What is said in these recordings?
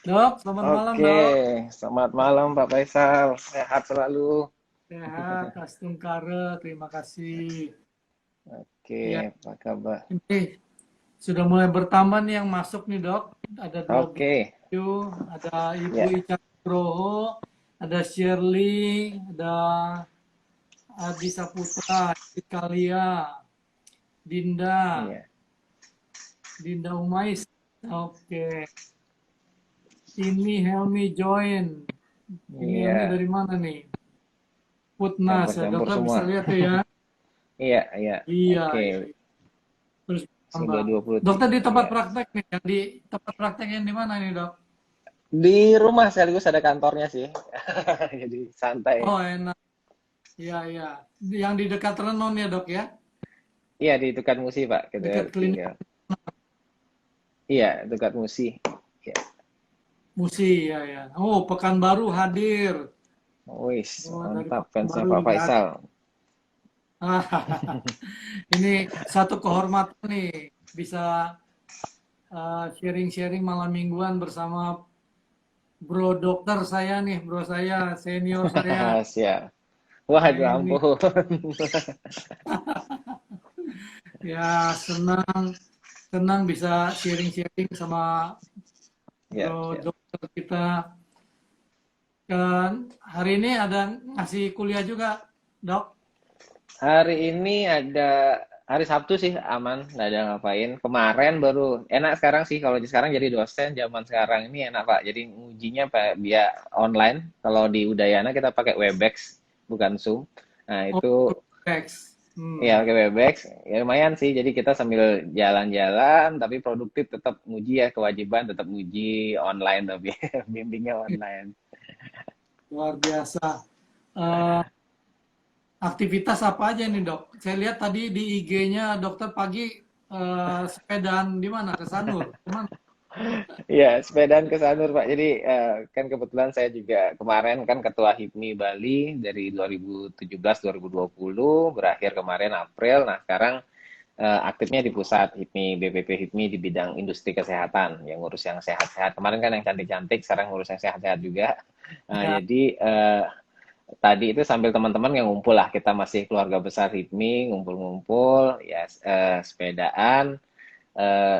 Dok, selamat malam Oke, dok. selamat malam Pak Faisal. Sehat selalu. Sehat, Astungkare, terima kasih. Oke, Ya, apa kabar? ini sudah mulai bertambah nih yang masuk nih dok. Ada dua Oke, video, ada Ibu ya, Ica Nugroho, ada Shirley, ada Adi Saputra, Kalia, Dinda, iya. Dinda Umais. Oke, ini Helmi join. Ini Helmi Iya, dari mana nih? Putnas, ya. campur-campur Dokter bisa semua. lihat tuh ya. Iya, iya. Iya, Oke, iya. Terus tambah. sudah 23. Dokter di tempat Iya. praktek nih, yang di tempat praktek yang di mana nih dok? Di rumah sekaligus ada kantornya sih. Jadi santai. Oh enak, iya iya. Yang di dekat Renon ya dok ya? Iya, di Dekat Musi, Pak. Kita Dekat klinik tinggal. Iya, Dekat Musi. Iya. Musi ya ya. Oh Pekanbaru hadir. Wis, Oh dari mantap fansnya Pekanbaru Pak juga hadir. Faisal. Ini satu kehormatan nih bisa sharing-sharing malam mingguan bersama bro dokter saya nih, bro saya, senior saya. Siap. Nah Waduh, ini ampun. ya senang senang bisa sharing-sharing sama Siap, bro siap. dokter kita. Dan hari ini ada ngasih kuliah juga, dok. Hari ini ada hari Sabtu sih aman, nggak ada ngapain. Kemarin baru enak sekarang sih kalau sekarang jadi dosen zaman sekarang ini enak Pak. Jadi ngujinya Pak dia online. Kalau di Udayana kita pakai Webex bukan Zoom. Nah Oh, itu X. ya pakai Webex ya lumayan sih. Jadi kita sambil jalan-jalan tapi produktif tetap nguji ya kewajiban tetap nguji online tapi bimbingnya online. Luar biasa. Eh, aktivitas apa aja nih, dok? Saya lihat tadi di IG-nya dokter pagi sepedaan di mana? Ke Sanur. Kemana? Iya, sepedaan ke Sanur, Pak. Jadi kan kebetulan saya juga kemarin kan ketua HIPMI Bali dari 2017-2020 berakhir kemarin April. Nah, sekarang aktifnya di pusat HIPMI, BPP HIPMI di bidang industri kesehatan, yang ngurus yang sehat-sehat. Kemarin kan yang cantik-cantik, sekarang ngurus yang sehat-sehat juga. Nah, Ya. jadi tadi itu sambil teman-teman yang ngumpul lah, kita masih keluarga besar HIPMI, ngumpul-ngumpul, ya sepedaan, eh,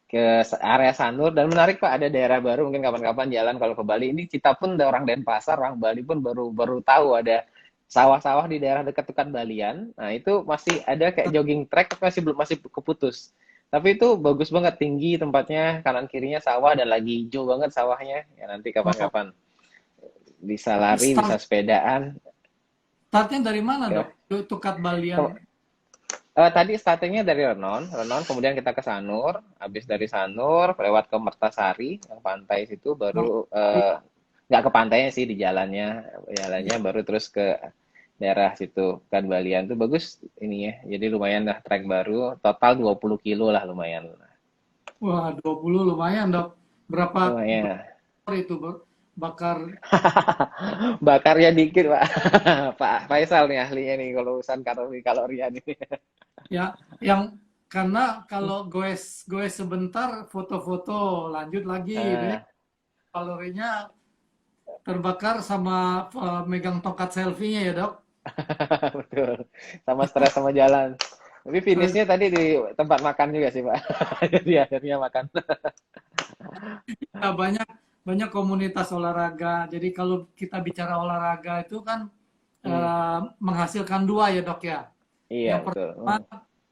ke area Sanur dan menarik Pak ada daerah baru mungkin kapan-kapan jalan kalau ke Bali ini kita pun orang Denpasar orang Bali pun baru baru tahu ada sawah-sawah di daerah dekat Tukan Balian. Nah itu masih ada kayak jogging track tapi masih belum masih keputus. Tapi itu bagus banget tinggi tempatnya kanan kirinya sawah dan lagi hijau banget sawahnya. Ya nanti Oh, kapan-kapan bisa lari bisa start sepedaan. startnya dari mana, dok? Ya. Tukat Balian. Tadi startingnya dari Renon, kemudian kita ke Sanur, habis dari Sanur lewat ke Mertasari, yang pantai situ baru nggak ke pantainya sih di jalannya, jalannya Ya. baru terus ke daerah situ kan Balian tuh bagus ini ya, jadi lumayan lah trek baru, total 20 kilo lah lumayan, Wah, 20 lumayan, dok. Berapa lumayan. itu, Bro? Bakar Bakarnya dikit Pak, Pak Faisal nih ahlinya nih kalau urusan kalori kalorian ini. ya yang karena kalau goes goes sebentar foto-foto lanjut lagi gitu ya. Ah, Kalorinya terbakar sama megang tongkat selfie-nya ya, Dok. betul, sama stres sama jalan. Tapi Terus finishnya tadi di tempat makan juga sih, Pak. Jadi akhirnya makan. ya banyak banyak komunitas olahraga. Jadi kalau kita bicara olahraga itu kan Hmm, menghasilkan dua ya, Dok ya. iya, Yang betul. pertama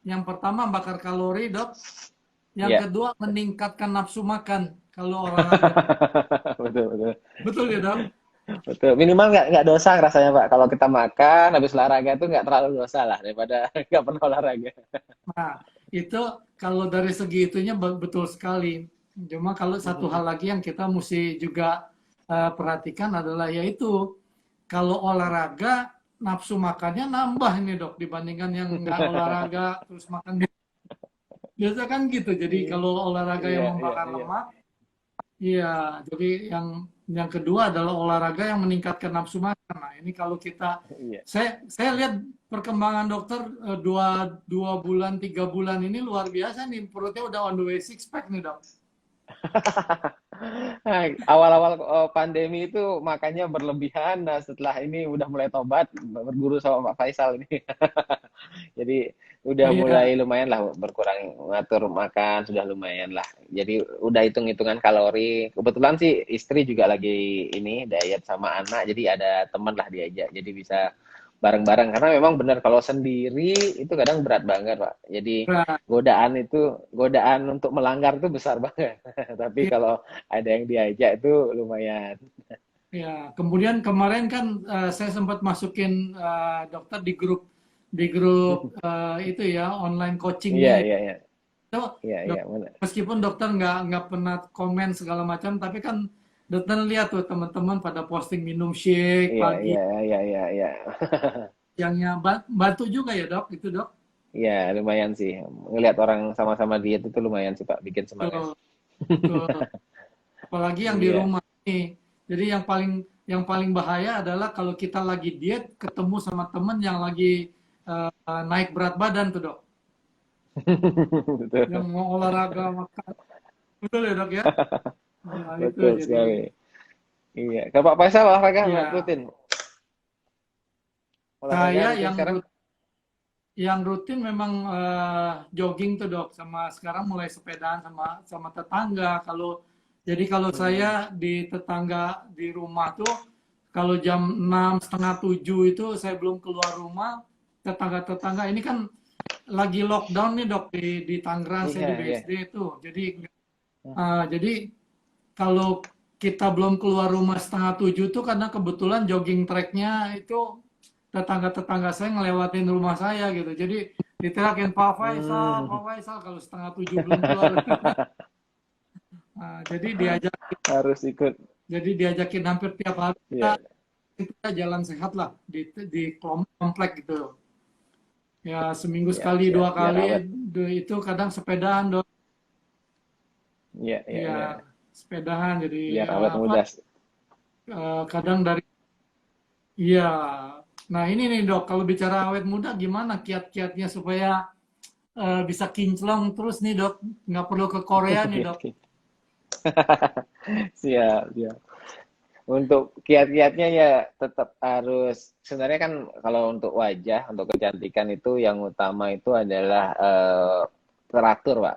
yang pertama bakar kalori, Dok. Yang Iya. kedua meningkatkan nafsu makan kalau olahraga. Betul, betul. Betul ya, Dok? Betul. Minimal nggak dosa rasanya, Pak. Kalau kita makan, habis olahraga itu nggak terlalu dosa lah daripada nggak pernah olahraga. Nah, itu kalau dari segi itunya betul sekali. Cuma kalau satu hal lagi yang kita mesti juga perhatikan adalah yaitu kalau olahraga nafsu makannya nambah ini dok dibandingkan yang nggak olahraga terus makan biasa kan gitu. Jadi kalau olahraga yang Iya, iya, membakar iya. lemak, iya. Jadi yang kedua adalah olahraga yang meningkatkan nafsu makan. Nah, ini kalau kita Iya. saya lihat perkembangan dokter dua dua bulan 3 bulan ini luar biasa nih perutnya udah on the way six pack nih dok. Awal-awal pandemi itu makanya berlebihan. Nah, setelah ini udah mulai tobat, berguru sama Pak Faisal ini. Jadi udah mulai Iya, lumayan lah berkurang ngatur makan, sudah lumayan lah. Jadi udah hitung-hitungan kalori. Kebetulan sih istri juga lagi ini diet sama anak, jadi ada teman lah diajak. Jadi bisa bareng-bareng karena memang benar kalau sendiri itu kadang berat banget, Pak. Jadi berat. godaan untuk melanggar itu besar banget. Tapi Iya, kalau ada yang diajak itu lumayan. iya. Kemudian kemarin kan saya sempat masukin dokter di grup itu ya online coachingnya Iya, itu. iya, iya. Iya, iya, Dok- benar. Meskipun dokter nggak pernah komen segala macam, tapi kan dokter lihat tuh teman-teman pada posting minum shake Iya, pagi, iya, iya, iya, iya. yangnya bantu juga ya dok, itu dok. Iya, lumayan sih. Ngelihat orang sama-sama diet itu lumayan sih, Pak, bikin semangat. Tuh, tuh. Apalagi yang di Iya. rumah nih. Jadi yang paling bahaya adalah kalau kita lagi diet ketemu sama temen yang lagi naik berat badan tuh dok, yang Betul. mau olahraga makan, betul ya dok ya. Nah, itu Betul jadi sekali. Iya. Kalau Pak Faisal olahraga ya rutin. Olahraga saya rutin sekarang? yang rutin memang jogging tuh dok, sama sekarang mulai sepedaan sama sama tetangga. Kalau Hmm. saya di tetangga di rumah tuh, kalau jam 6 setengah 7 itu saya belum keluar rumah, tetangga-tetangga ini kan lagi lockdown nih dok di Tangerang, saya Iya, di iya. BSD itu. Jadi kalau kita belum keluar rumah setengah 7 tuh karena kebetulan jogging tracknya itu tetangga-tetangga saya ngelewatin rumah saya gitu. Jadi diterakin Pak Hmm. Faisal kalau setengah 7 belum keluar. Nah, Harus ikut. jadi diajakin hampir tiap hari Iya, kita jalan sehat lah di komplek gitu. Ya seminggu iya, sekali iya. dua Biar kali awet. itu kadang sepedaan dong. Iya, iya, Ya iya. sepedaan jadi Biar awet apa muda. kadang dari iya. Nah ini nih dok, kalau bicara awet muda gimana kiat-kiatnya supaya bisa kinclong terus nih dok, nggak perlu ke Korea nih dok. Siap, siap. Untuk kiat-kiatnya ya tetap harus sebenarnya kan kalau untuk wajah, untuk kecantikan itu yang utama itu adalah teratur, Pak.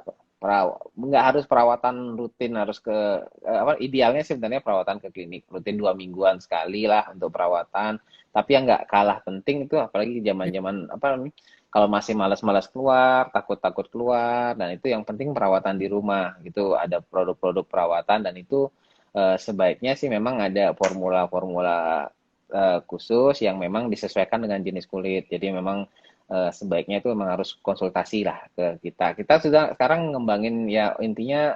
Nggak harus perawatan rutin, harus ke apa idealnya sih sebenarnya perawatan ke klinik rutin 2 mingguan sekali lah untuk perawatan. Tapi yang nggak kalah penting itu apalagi zaman-zaman apa namanya, kalau masih malas-malas keluar, takut-takut keluar, dan itu yang penting perawatan di rumah gitu. Ada produk-produk perawatan dan itu sebaiknya sih memang ada formula-formula khusus yang memang disesuaikan dengan jenis kulit. Jadi memang sebaiknya itu memang harus konsultasi lah ke kita. Kita sudah sekarang ngembangin ya intinya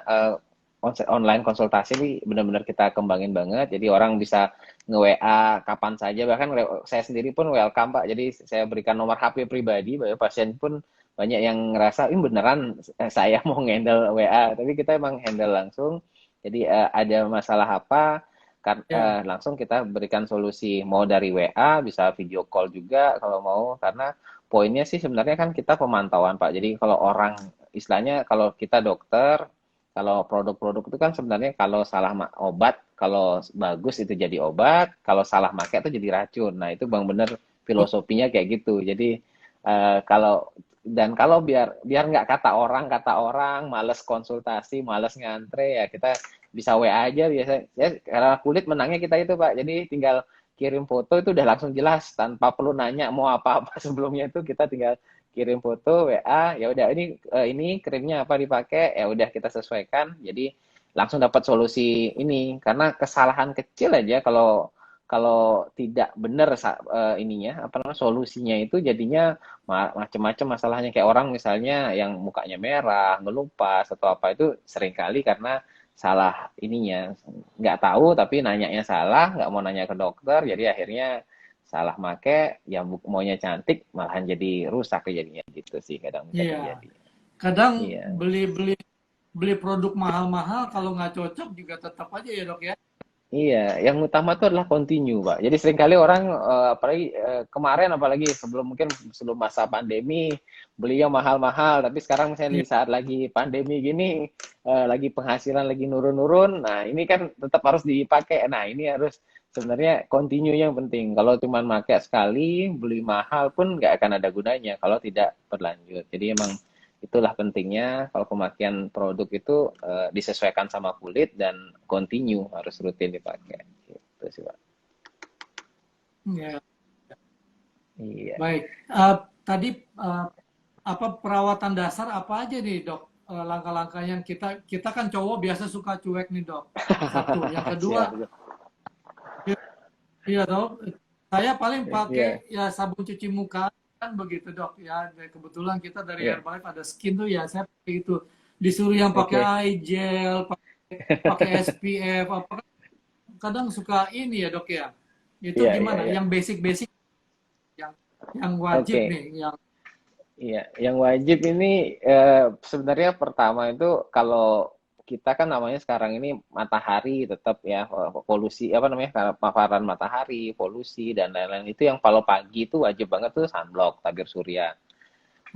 online konsultasi ini benar-benar kita kembangin banget. Jadi orang bisa nge-WA kapan saja, bahkan saya sendiri pun welcome Pak. Jadi saya berikan nomor HP pribadi, bahwa pasien pun banyak yang ngerasa ini beneran saya mau handle WA, tapi kita emang handle langsung. Jadi ada masalah apa kan Ya, langsung kita berikan solusi mau dari WA bisa video call juga kalau mau karena poinnya sih sebenarnya kan kita pemantauan Pak. Jadi kalau orang istilahnya kalau kita dokter kalau produk-produk itu kan sebenarnya kalau salah obat kalau bagus itu jadi obat, kalau salah pakai itu jadi racun. Nah, itu Bang bener oh, filosofinya kayak gitu. Jadi kalau dan kalau biar biar nggak kata orang males konsultasi males ngantre ya kita bisa WA aja biasa ya karena kulit menangnya kita itu Pak jadi tinggal kirim foto itu udah langsung jelas tanpa perlu nanya mau apa-apa sebelumnya itu kita tinggal kirim foto WA ya udah ini krimnya apa dipakai ya udah kita sesuaikan jadi langsung dapat solusi ini karena kesalahan kecil aja kalau kalau tidak benar ininya apa namanya solusinya itu jadinya macam-macam masalahnya kayak orang misalnya yang mukanya merah, ngelupas atau apa itu seringkali karena salah ininya nggak tahu tapi nanyanya salah nggak mau nanya ke dokter jadi akhirnya salah make ya maunya cantik malahan jadi rusak jadinya gitu sih kadang bisa iya. terjadi Kadang iya beli beli beli produk mahal-mahal kalau nggak cocok juga tetap aja ya dok ya. Iya, yang utama itu adalah continue, Pak. Jadi seringkali orang, apalagi kemarin, apalagi sebelum mungkin sebelum masa pandemi, beli yang mahal-mahal, tapi sekarang misalnya Iya, di saat lagi pandemi gini, lagi penghasilan lagi nurun-nurun, nah ini kan tetap harus dipakai. Nah ini harus sebenarnya continue yang penting. Kalau cuma pakai sekali, beli mahal pun nggak akan ada gunanya kalau tidak berlanjut. Jadi emang itulah pentingnya kalau pemakaian produk itu disesuaikan sama kulit dan continue harus rutin dipakai. Gitu sih, Pak. iya. Iya. Baik. Tadi apa perawatan dasar apa aja nih dok? Langkah-langkah yang kita kita kan cowok biasa suka cuek nih dok. Satu. Yang Siap. kedua, iya dok. Saya paling pakai Iya, ya sabun cuci muka kan begitu dok ya. Dan kebetulan kita dari iya. Herbalife ada skin tuh ya saya pakai itu. Disuruh yang pakai Oke. eye gel, pakai SPF, apa kadang suka ini ya dok ya. Itu Iya, iya, gimana? iya. Yang basic-basic yang wajib nih, Oke. yang Iya, yang wajib ini sebenarnya pertama itu kalau kita kan namanya sekarang ini matahari tetap ya, polusi apa namanya, karena paparan matahari, polusi dan lain-lain itu yang kalau pagi itu wajib banget tuh sunblock, tabir surya.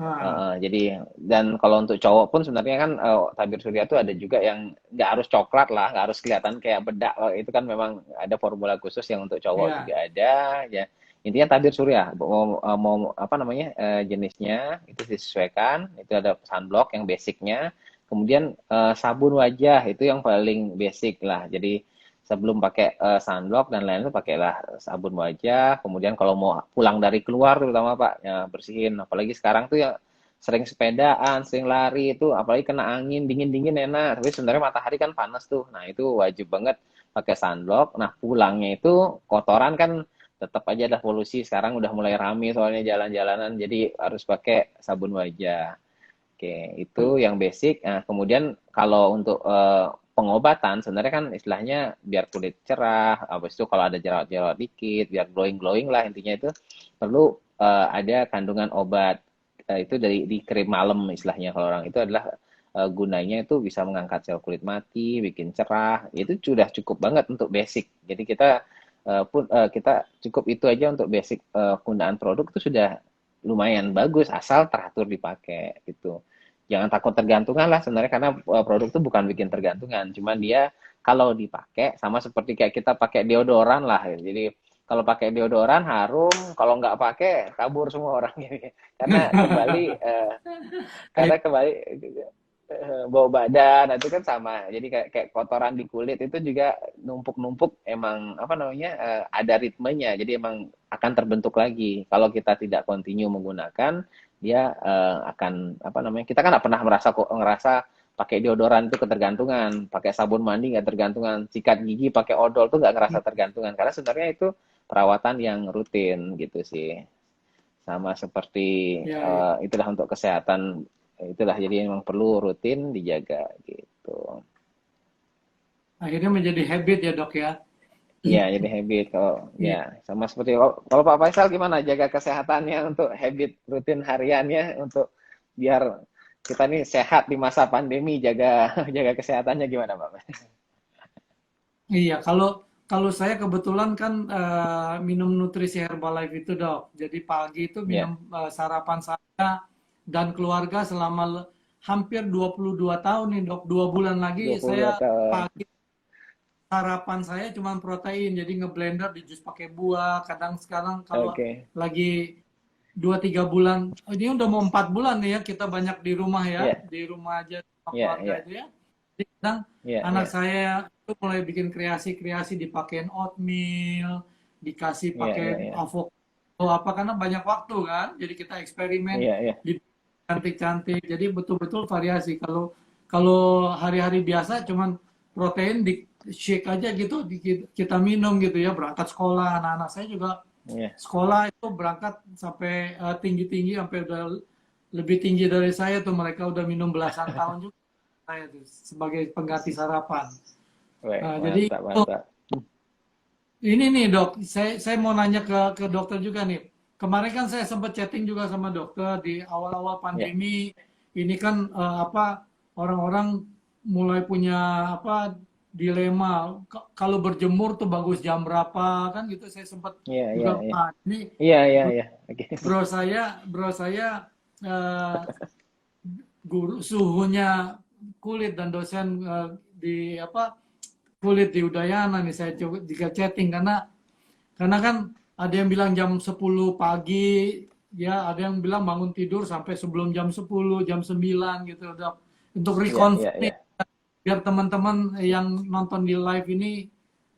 nah, Jadi dan kalau untuk cowok pun sebenarnya kan tabir surya itu ada juga yang nggak harus coklat lah, nggak harus kelihatan kayak bedak. Itu kan memang ada formula khusus yang untuk cowok ya. juga ada. Ya intinya tabir surya mau apa namanya jenisnya itu disesuaikan. Itu ada sunblock yang basicnya. Kemudian sabun wajah itu yang paling basic lah. Jadi sebelum pakai sunblock dan lain-lain itu pakailah sabun wajah. Kemudian kalau mau pulang dari keluar terutama Pak ya bersihin. Apalagi sekarang tuh ya sering sepedaan, sering lari itu apalagi kena angin dingin-dingin enak, tapi sebenarnya matahari kan panas tuh. Nah, itu wajib banget pakai sunblock. Nah, pulangnya itu kotoran kan tetap aja ada polusi. Sekarang udah mulai rame soalnya jalan-jalanan, jadi harus pakai sabun wajah. Oke, itu yang basic. Nah, kemudian kalau untuk pengobatan sebenarnya kan istilahnya biar kulit cerah, habis itu kalau ada jerawat-jerawat dikit, biar glowing-glowing lah intinya itu perlu ada kandungan obat. Itu dari di krim malam istilahnya kalau orang itu adalah gunanya itu bisa mengangkat sel kulit mati, bikin cerah. Itu sudah cukup banget untuk basic. Jadi kita cukup itu aja untuk basic penggunaan produk itu sudah lumayan bagus asal teratur dipakai gitu. Jangan takut tergantungan lah sebenarnya karena produk itu bukan bikin tergantungan, cuman dia kalau dipakai sama seperti kayak kita pakai deodoran lah. Jadi kalau pakai deodoran harum, kalau nggak pakai kabur semua orang ini. Karena kembali bau badan itu kan sama. Jadi kayak kotoran di kulit itu juga numpuk-numpuk emang apa namanya ada ritmenya. Jadi emang akan terbentuk lagi. Kalau kita tidak continue menggunakan dia akan apa namanya kita kan nggak pernah ngerasa pakai deodoran itu ketergantungan, pakai sabun mandi nggak tergantungan, sikat gigi pakai odol tuh nggak ngerasa tergantungan karena sebenarnya itu perawatan yang rutin gitu sih. Sama seperti Ya, ya. itulah untuk kesehatan itulah jadi memang perlu rutin dijaga gitu. Akhirnya menjadi habit ya dok ya. Iya, jadi habit kalau Iya. ya sama seperti kalau Pak Faisal gimana jaga kesehatannya untuk habit rutin hariannya untuk biar kita nih sehat di masa pandemi jaga jaga kesehatannya gimana Pak? Iya, kalau kalau saya kebetulan kan minum nutrisi Herbalife itu dok. Jadi pagi itu minum Ya, sarapan saya dan keluarga selama hampir 22 tahun nih dok. 2 bulan lagi saya 22 tahun. pagi sarapan saya cuma protein. Jadi ngeblender di jus pakai buah. Kadang sekarang kalau Oke. lagi 2-3 bulan, ini udah mau 4 bulan nih ya kita banyak di rumah ya, Ya, di rumah aja sama ya, keluarga ya, itu ya. Jadi kadang ya, anak ya, saya itu mulai bikin kreasi-kreasi dipakein oatmeal, dikasih ya, ya, pakai ya, avocado apa karena banyak waktu kan. Jadi kita eksperimen ya, ya, di cantik-cantik. Jadi betul-betul variasi. Kalau kalau hari-hari biasa cuman protein di shake aja gitu kita minum gitu ya berangkat sekolah. Anak-anak saya juga ya, sekolah itu berangkat sampai tinggi-tinggi sampai udah lebih tinggi dari saya tuh mereka udah minum belasan tahun juga saya tuh sebagai pengganti sarapan. weh, Jadi mantap, oh, mantap. ini nih dok, saya mau nanya ke dokter juga nih. Kemarin kan saya sempat chatting juga sama dokter di awal-awal Ya, pandemi. Ini kan apa orang-orang mulai punya apa dilema kalau berjemur tuh bagus jam berapa kan gitu. Saya sempat Iya, iya, juga, iya. ini Iya, iya, iya. Oke. bro saya eh, guru suhunya kulit dan dosen di apa kulit di Udayana nih, saya coba jika chatting karena kan ada yang bilang jam 10 pagi, ya ada yang bilang bangun tidur sampai sebelum jam 10 jam 9 gitu, Dok. Untuk Iya, iya, reconfirm iya. nih, biar teman-teman yang nonton di live ini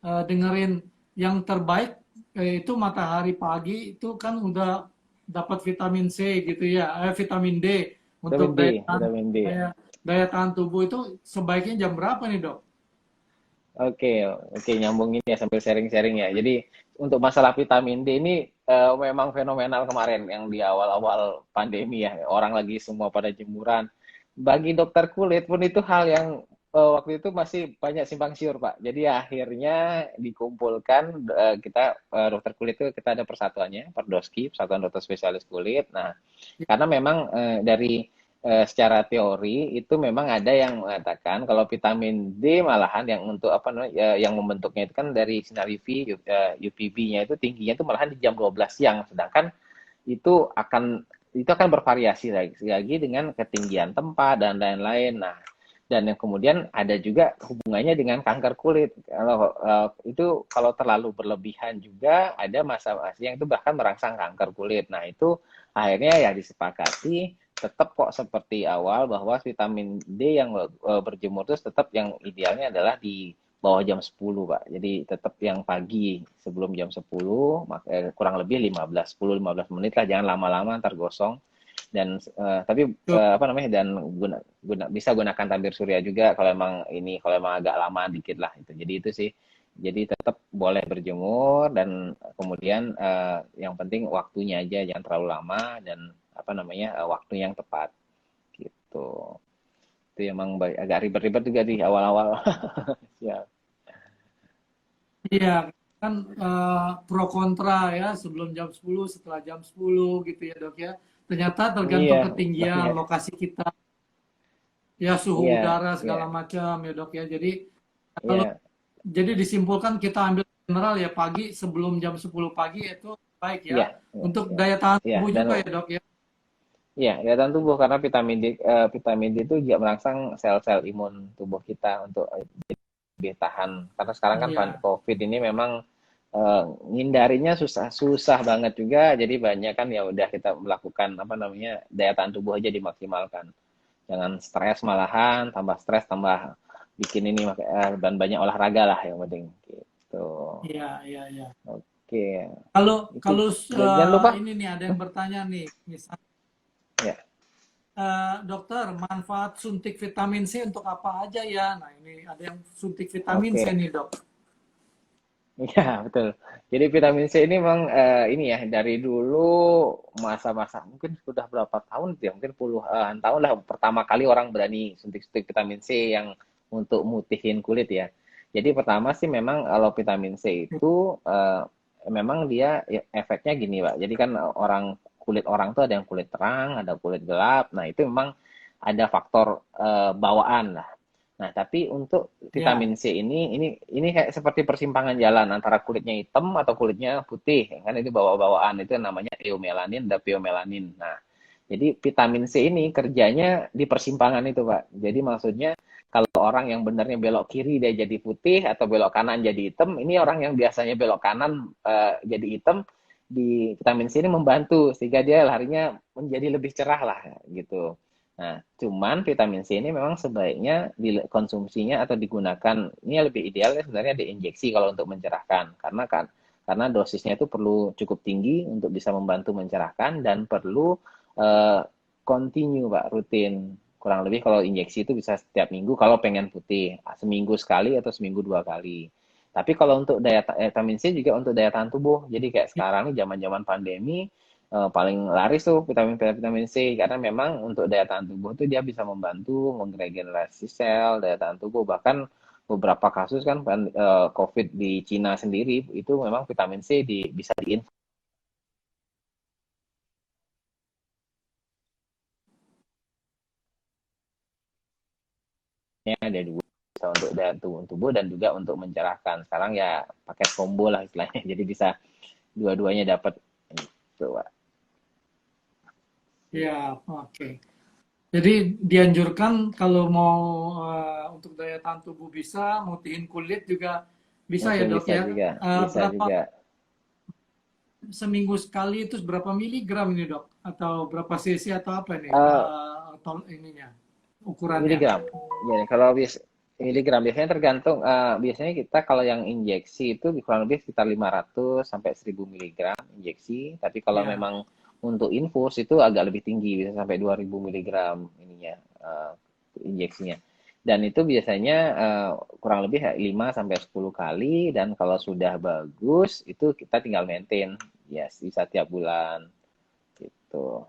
dengerin yang terbaik, itu matahari pagi itu kan udah dapat vitamin C gitu ya, vitamin D Vitamin untuk D, vitamin D. daya, daya tahan tubuh itu sebaiknya jam berapa nih, Dok? Oke, oke, nyambung ini ya sambil sharing-sharing ya. Jadi untuk masalah vitamin D ini memang fenomenal kemarin yang di awal-awal pandemi ya. Orang lagi semua pada jemuran. Bagi dokter kulit pun itu hal yang waktu itu masih banyak simpang siur, Pak. Jadi akhirnya dikumpulkan kita dokter kulit itu kita ada persatuannya, Perdoski, Persatuan Dokter Spesialis Kulit. Nah, karena memang dari secara teori itu memang ada yang mengatakan kalau vitamin D malahan yang untuk apa namanya yang membentuknya itu kan dari sinar UV UVB-nya itu tingginya itu malahan di jam 12 siang, sedangkan itu akan bervariasi lagi dengan ketinggian tempat dan lain-lain. Nah, dan yang kemudian ada juga hubungannya dengan kanker kulit. Kalau itu kalau terlalu berlebihan juga ada masa-masa yang itu bahkan merangsang kanker kulit. Nah, itu akhirnya ya disepakati tetap kok seperti awal bahwa vitamin D yang berjemur itu tetap yang idealnya adalah di bawah jam 10, Pak. Jadi tetap yang pagi sebelum jam 10, kurang lebih 10-15 menit lah, jangan lama-lama ntar gosong. Dan tapi apa namanya dan bisa gunakan tabir surya juga kalau emang agak lama dikit lah itu. Jadi itu sih. Jadi tetap boleh berjemur dan kemudian yang penting waktunya aja jangan terlalu lama dan apa namanya waktu yang tepat gitu. Itu emang agak ribet-ribet juga di awal-awal. Ya. Iya, kan pro kontra ya, sebelum jam 10 setelah jam 10 gitu ya, Dok ya. Ternyata tergantung Iya, ketinggian banyak. lokasi kita, ya suhu Iya, udara iya, segala macam ya, Dok ya. Kalau iya, jadi disimpulkan kita ambil general ya, pagi sebelum jam 10 pagi itu baik ya. iya, iya, Untuk iya. daya tahan Iya, tubuh dan juga ya, Dok ya. iya, kelihatan tubuh karena vitamin D itu juga merangsang sel-sel imun tubuh kita untuk lebih tahan. Karena sekarang kan Iya. COVID ini memang ngindarinya susah banget juga. Jadi banyak kan ya udah kita melakukan apa namanya daya tahan tubuh aja dimaksimalkan. Jangan stres malahan, tambah stres tambah bikin ini dan banyak olahraga lah yang penting gitu. Iya, iya, iya. Oke, Kalau itu kalau dan jangan lupa ini nih ada yang bertanya nih, misal ya. dokter, manfaat suntik vitamin C untuk apa aja ya? Nah, ini ada yang suntik vitamin C Oke. nih, Dok. Iya, betul. Jadi vitamin C ini memang ini ya dari dulu masa-masa mungkin sudah berapa tahun ya, mungkin puluhan tahun lah pertama kali orang berani suntik-suntik vitamin C yang untuk mutihin kulit ya. Jadi pertama sih memang kalau vitamin C itu memang dia efeknya gini, Pak. Jadi kan kulit orang tuh ada yang kulit terang, ada kulit gelap. Nah, itu memang ada faktor bawaan lah. Nah, tapi untuk Ya, vitamin C ini kayak seperti persimpangan jalan antara kulitnya hitam atau kulitnya putih. Kan itu bawa-bawaan itu namanya eumelanin dan piomelanin. Nah, jadi vitamin C ini kerjanya di persimpangan itu, Pak. Jadi maksudnya kalau orang yang benernya belok kiri dia jadi putih atau belok kanan jadi hitam, ini orang yang biasanya belok kanan jadi hitam di vitamin C ini membantu sehingga dia larinya menjadi lebih cerah lah gitu. Nah, cuman vitamin C ini memang sebaiknya dikonsumsinya atau digunakan ini lebih idealnya sebenarnya diinjeksi kalau untuk mencerahkan karena dosisnya itu perlu cukup tinggi untuk bisa membantu mencerahkan dan perlu eh, continue Pak rutin kurang lebih kalau injeksi itu bisa setiap minggu kalau pengen putih seminggu sekali atau seminggu 2 kali. Tapi kalau untuk vitamin C juga untuk daya tahan tubuh. Jadi kayak ya, sekarang nih zaman-zaman pandemi paling laris tuh vitamin C karena memang untuk daya tahan tubuh tuh dia bisa membantu meregenerasi sel, daya tahan tubuh bahkan beberapa kasus kan COVID di Cina sendiri itu memang vitamin C bisa diinfus ada dua bisa untuk daya tubuh dan juga untuk mencerahkan. Sekarang ya paket combo lah istilahnya, jadi bisa dua-duanya dapat gitu, Pak. Ya, oke. Jadi dianjurkan kalau mau untuk daya tahan tubuh bisa, mutihin kulit juga bisa ya Mungkin dok bisa ya. juga, bisa Berapa juga. seminggu sekali itu berapa miligram ini dok? Atau berapa cc atau apa nih? Eh, Atau ininya ukurannya? Miligram. Jadi kalau miligram biasanya tergantung, biasanya kita kalau yang injeksi itu kurang lebih sekitar 500 sampai 1000 miligram injeksi, tapi kalau Ya, memang untuk infus itu agak lebih tinggi, bisa sampai 2000 miligram ininya, injeksinya. Dan itu biasanya kurang lebih 5 sampai 10 kali, dan kalau sudah bagus itu kita tinggal maintain, ya bisa tiap bulan gitu.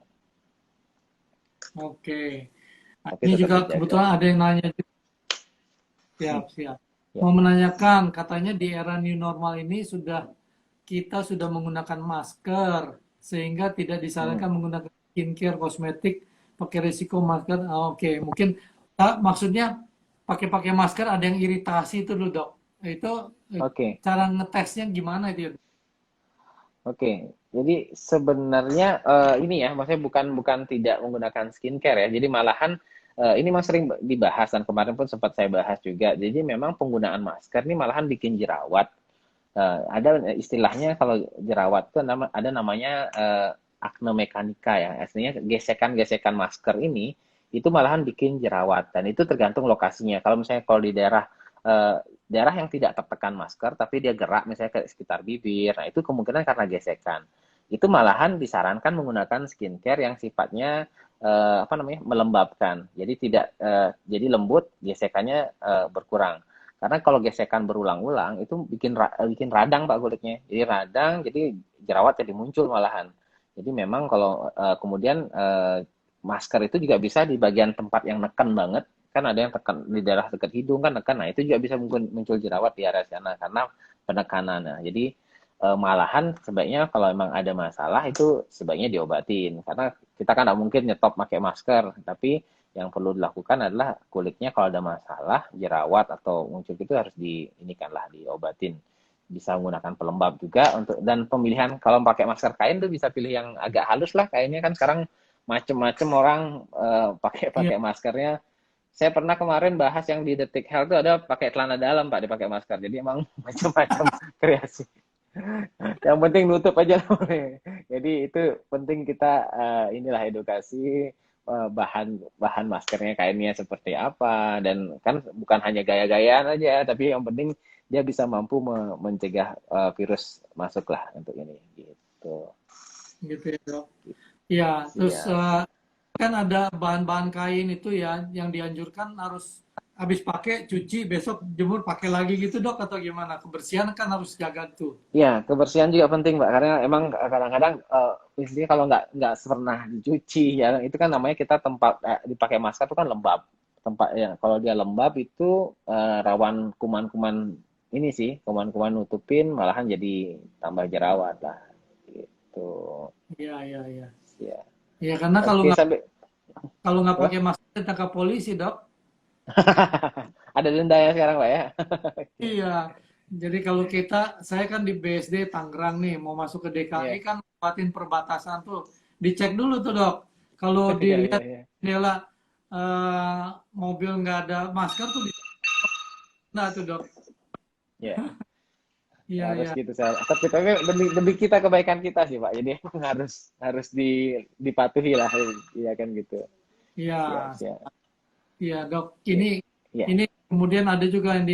oke. Nah, Tapi ini tetap juga dijaga. kebetulan ada yang nanya. Siap, siap. Ya. Mau menanyakan, katanya di era new normal ini kita sudah menggunakan masker sehingga tidak Hmm. disarankan menggunakan skincare, kosmetik, pakai risiko masker. Oke, mungkin maksudnya pakai masker ada yang iritasi itu dulu dok. Itu Oke. cara ngetesnya gimana itu? Oke, jadi sebenarnya ini ya, maksudnya bukan bukan tidak menggunakan skincare ya. Jadi malahan ini memang sering dibahas dan kemarin pun sempat saya bahas juga. Jadi memang penggunaan masker ini malahan bikin jerawat. Ada istilahnya kalau jerawat itu ada namanya acne mekanika ya. Aslinya gesekan-gesekan masker ini itu malahan bikin jerawat dan itu tergantung lokasinya. Kalau misalnya kalau di daerah yang tidak tertekan masker tapi dia gerak misalnya ke sekitar bibir, nah itu kemungkinan karena gesekan. Itu malahan disarankan menggunakan skincare yang sifatnya apa namanya melembabkan. Jadi tidak jadi lembut, gesekannya berkurang. Karena kalau gesekan berulang-ulang itu bikin radang Pak kulitnya. Jadi radang, jadi jerawat jadi muncul malahan. Jadi memang kalau kemudian masker itu juga bisa di bagian tempat yang neken banget. Kan ada yang tekan di daerah dekat hidung kan neken. Nah, itu juga bisa muncul jerawat di area sana karena penekanan. Nah, jadi malahan sebaiknya kalau memang ada masalah itu sebaiknya diobatin. Karena kita kan nggak mungkin nyetop pakai masker, tapi yang perlu dilakukan adalah kulitnya kalau ada masalah, jerawat atau muncul itu harus diinikan lah, diobatin. Bisa menggunakan pelembab juga untuk dan pemilihan kalau pakai masker kain tuh bisa pilih yang agak halus lah kainnya kan sekarang macem-macem orang pakai Iya, pakai maskernya. Saya pernah kemarin bahas yang di Detik Health tuh ada pakai celana dalam Pak dipakai masker. Jadi emang macam-macam kreasi. Yang penting nutup aja namanya. Jadi itu penting kita inilah edukasi bahan bahan maskernya kainnya seperti apa dan kan bukan hanya gaya-gayaan aja tapi yang penting dia bisa mampu mencegah virus masuk lah untuk ini gitu. gitu ya dok. Iya, terus Siap. kan ada bahan-bahan kain itu ya yang dianjurkan harus habis pakai cuci besok jemur pakai lagi gitu dok atau gimana? Kebersihan kan harus jaga tuh. Ya, kebersihan juga penting, Mbak. Karena emang kadang-kadang istilahnya kalau nggak pernah dicuci, ya itu kan namanya kita tempat dipakai masker itu kan lembab. Tempat ya, kalau dia lembab itu rawan kuman-kuman ini sih, kuman-kuman nutupin, malahan jadi tambah jerawat lah. Gitu. Iya, iya, iya. Ya. Iya, karena Oke, sampai kalau nggak apa? pakai masker ditangkap polisi dok. Ada denda ya sekarang, Pak ya? Iya. Jadi kalau saya kan di BSD Tangerang nih, mau masuk ke DKI Iya. kan lewatin perbatasan tuh, dicek dulu tuh dok. Kalau Iya, iya, dilihat iya. jendela eh, mobil nggak ada masker tuh, nah tuh dok. Iya. Iya, Harus iya, gitu saya. Tapi demi kita kebaikan kita sih Pak. Jadi harus harus dipatuhi lah, iya kan gitu. iya. Siap siap. Iya, Dok. Iya iya Ini kemudian ada juga yang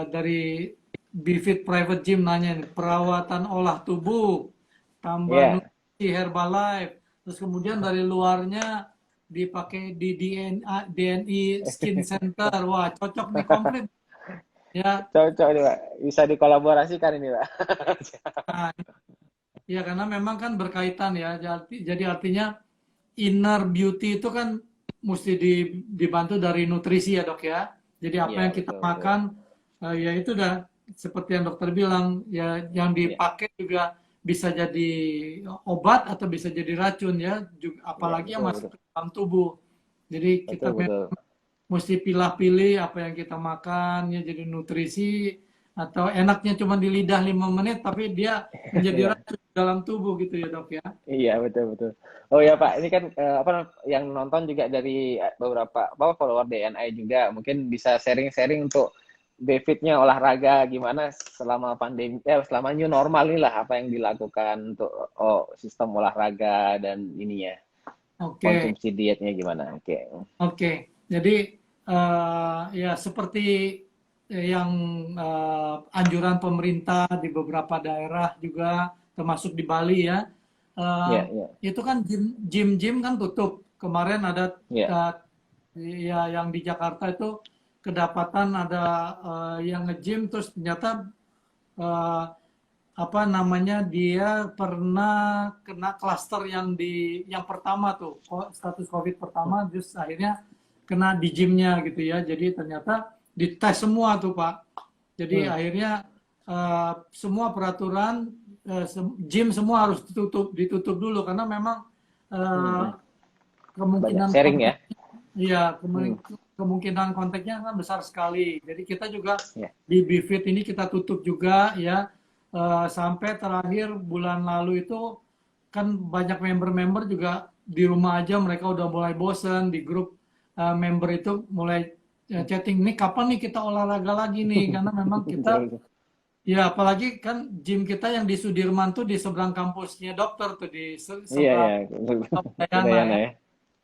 dari Bifit Private Gym nanya nih, perawatan olah tubuh, tambah iya. nutrisi Herbalife, terus kemudian dari luarnya dipakai di DNI Skin Center. Wah, cocok nih komplit. Ya, Cocok nih Pak. Bisa dikolaborasikan ini Pak. nah, ya karena memang kan berkaitan ya. Jadi artinya inner beauty itu kan mesti dibantu dari nutrisi ya dok ya. Jadi apa Iya yang kita betul betul. makan ya itu udah seperti yang dokter bilang ya yang Iya dipakai juga bisa jadi obat atau bisa jadi racun ya. Juga, iya apalagi yang betul masuk betul ke dalam tubuh. Jadi kita betul betul. mesti pilah-pilih apa yang kita makan, ya jadi nutrisi, atau enaknya cuma di lidah 5 menit, tapi dia menjadi Iya. racun dalam tubuh gitu ya dok ya. Iya, betul betul. Oh ya Pak, ini kan yang nonton juga dari beberapa follower DNI juga, mungkin bisa sharing-sharing untuk benefitnya olahraga gimana selama pandemi, selama new normal ini lah apa yang dilakukan untuk sistem olahraga dan ininya, Oke, konsumsi dietnya gimana? Oke. oke. Jadi ya seperti yang anjuran pemerintah di beberapa daerah juga, termasuk di Bali ya. Eh, Ya, ya, itu kan gym kan tutup. Kemarin ada ya. ya yang di Jakarta itu kedapatan ada yang nge-gym terus ternyata eh, apa namanya dia pernah kena klaster yang pertama tuh status COVID pertama, terus akhirnya kena di gymnya gitu ya. Jadi ternyata dites semua tuh Pak. Jadi Hmm, akhirnya semua peraturan gym semua harus ditutup dulu karena memang hmm, eh, hmm. Banyak kemungkinan sharing ya. kontak, ya Hmm, kemungkinan kontaknya kan besar sekali. Jadi kita juga ya. di Bifit ini kita tutup juga ya. Sampai terakhir bulan lalu itu kan banyak member-member juga di rumah aja, mereka udah mulai bosen di grup member itu mulai chatting nih kapan nih kita olahraga lagi nih, karena memang kita Betul. ya apalagi kan gym kita yang di Sudirman tuh di seberang kampusnya dokter tuh di Iya, iya. seberang Udayana Udayana ya. ya.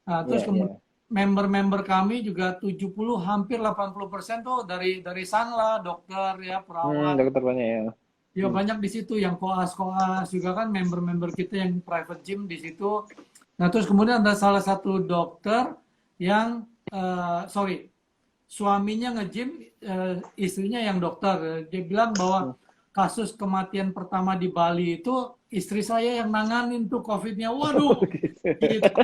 Nah, Iya, terus iya. kemudian member-member kami juga 70 hampir 80% tuh dari Sanla, dokter ya, perawat. Dokter banyak ya. Ya Hmm. banyak di situ yang koas-koas juga kan member-member kita yang private gym di situ. Nah, terus kemudian ada salah satu dokter yang sorry, suaminya nge-gym, istrinya yang dokter. Dia bilang Hmm. bahwa kasus kematian pertama di Bali itu istri saya yang nanganin tuh COVID-nya. Waduh, itu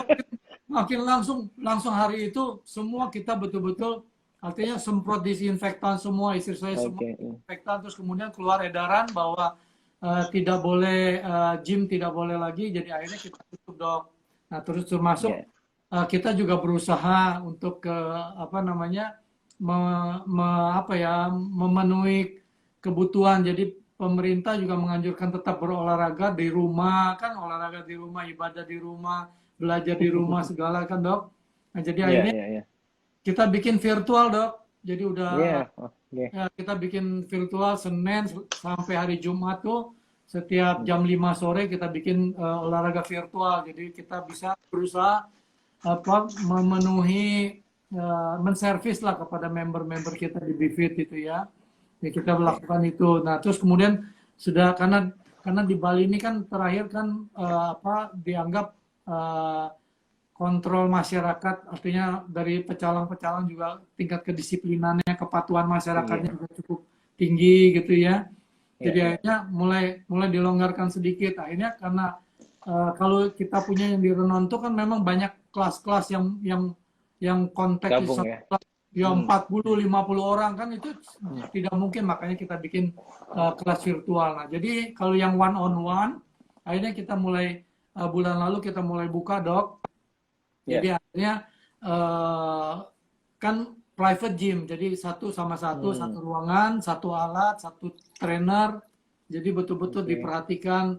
makin langsung langsung hari itu semua kita betul-betul artinya semprot disinfektan semua, istri saya semua Oke. disinfektan, terus kemudian keluar edaran bahwa tidak boleh gym tidak boleh lagi, jadi akhirnya kita tutup dok. Nah terus termasuk Ya. kita juga berusaha untuk ke apa namanya apa ya memenuhi kebutuhan, jadi pemerintah juga menganjurkan tetap berolahraga di rumah, kan olahraga di rumah, ibadah di rumah, belajar di rumah segala kan dok. Nah jadi Iya, akhirnya iya, iya. kita bikin virtual dok. Jadi udah Iya, oke. ya, kita bikin virtual Senin sampai hari Jumat tuh setiap Hmm. jam 5 sore kita bikin olahraga virtual. Jadi kita bisa berusaha apa memenuhi menservis lah kepada member-member kita di Bifit itu ya. Ya kita Oke. melakukan itu. Nah, terus kemudian sudah karena di Bali ini kan terakhir kan apa dianggap eh, kontrol masyarakat, artinya dari pecalang-pecalang juga tingkat kedisiplinannya, kepatuhan masyarakatnya Iya, juga cukup tinggi gitu ya. iya, Jadi iya. akhirnya mulai dilonggarkan sedikit. Akhirnya karena kalau kita punya yang di Renon itu kan memang banyak kelas-kelas yang kontak di Gabung satu ya. kelas ya Hmm. 40 50 orang kan itu Hmm. tidak mungkin, makanya kita bikin kelas virtual. Nah, jadi kalau yang one on one akhirnya kita mulai bulan lalu kita mulai buka, Dok. Jadi Ya. akhirnya kan private gym, jadi satu sama satu, Hmm. satu ruangan, satu alat, satu trainer. Jadi betul-betul Oke. diperhatikan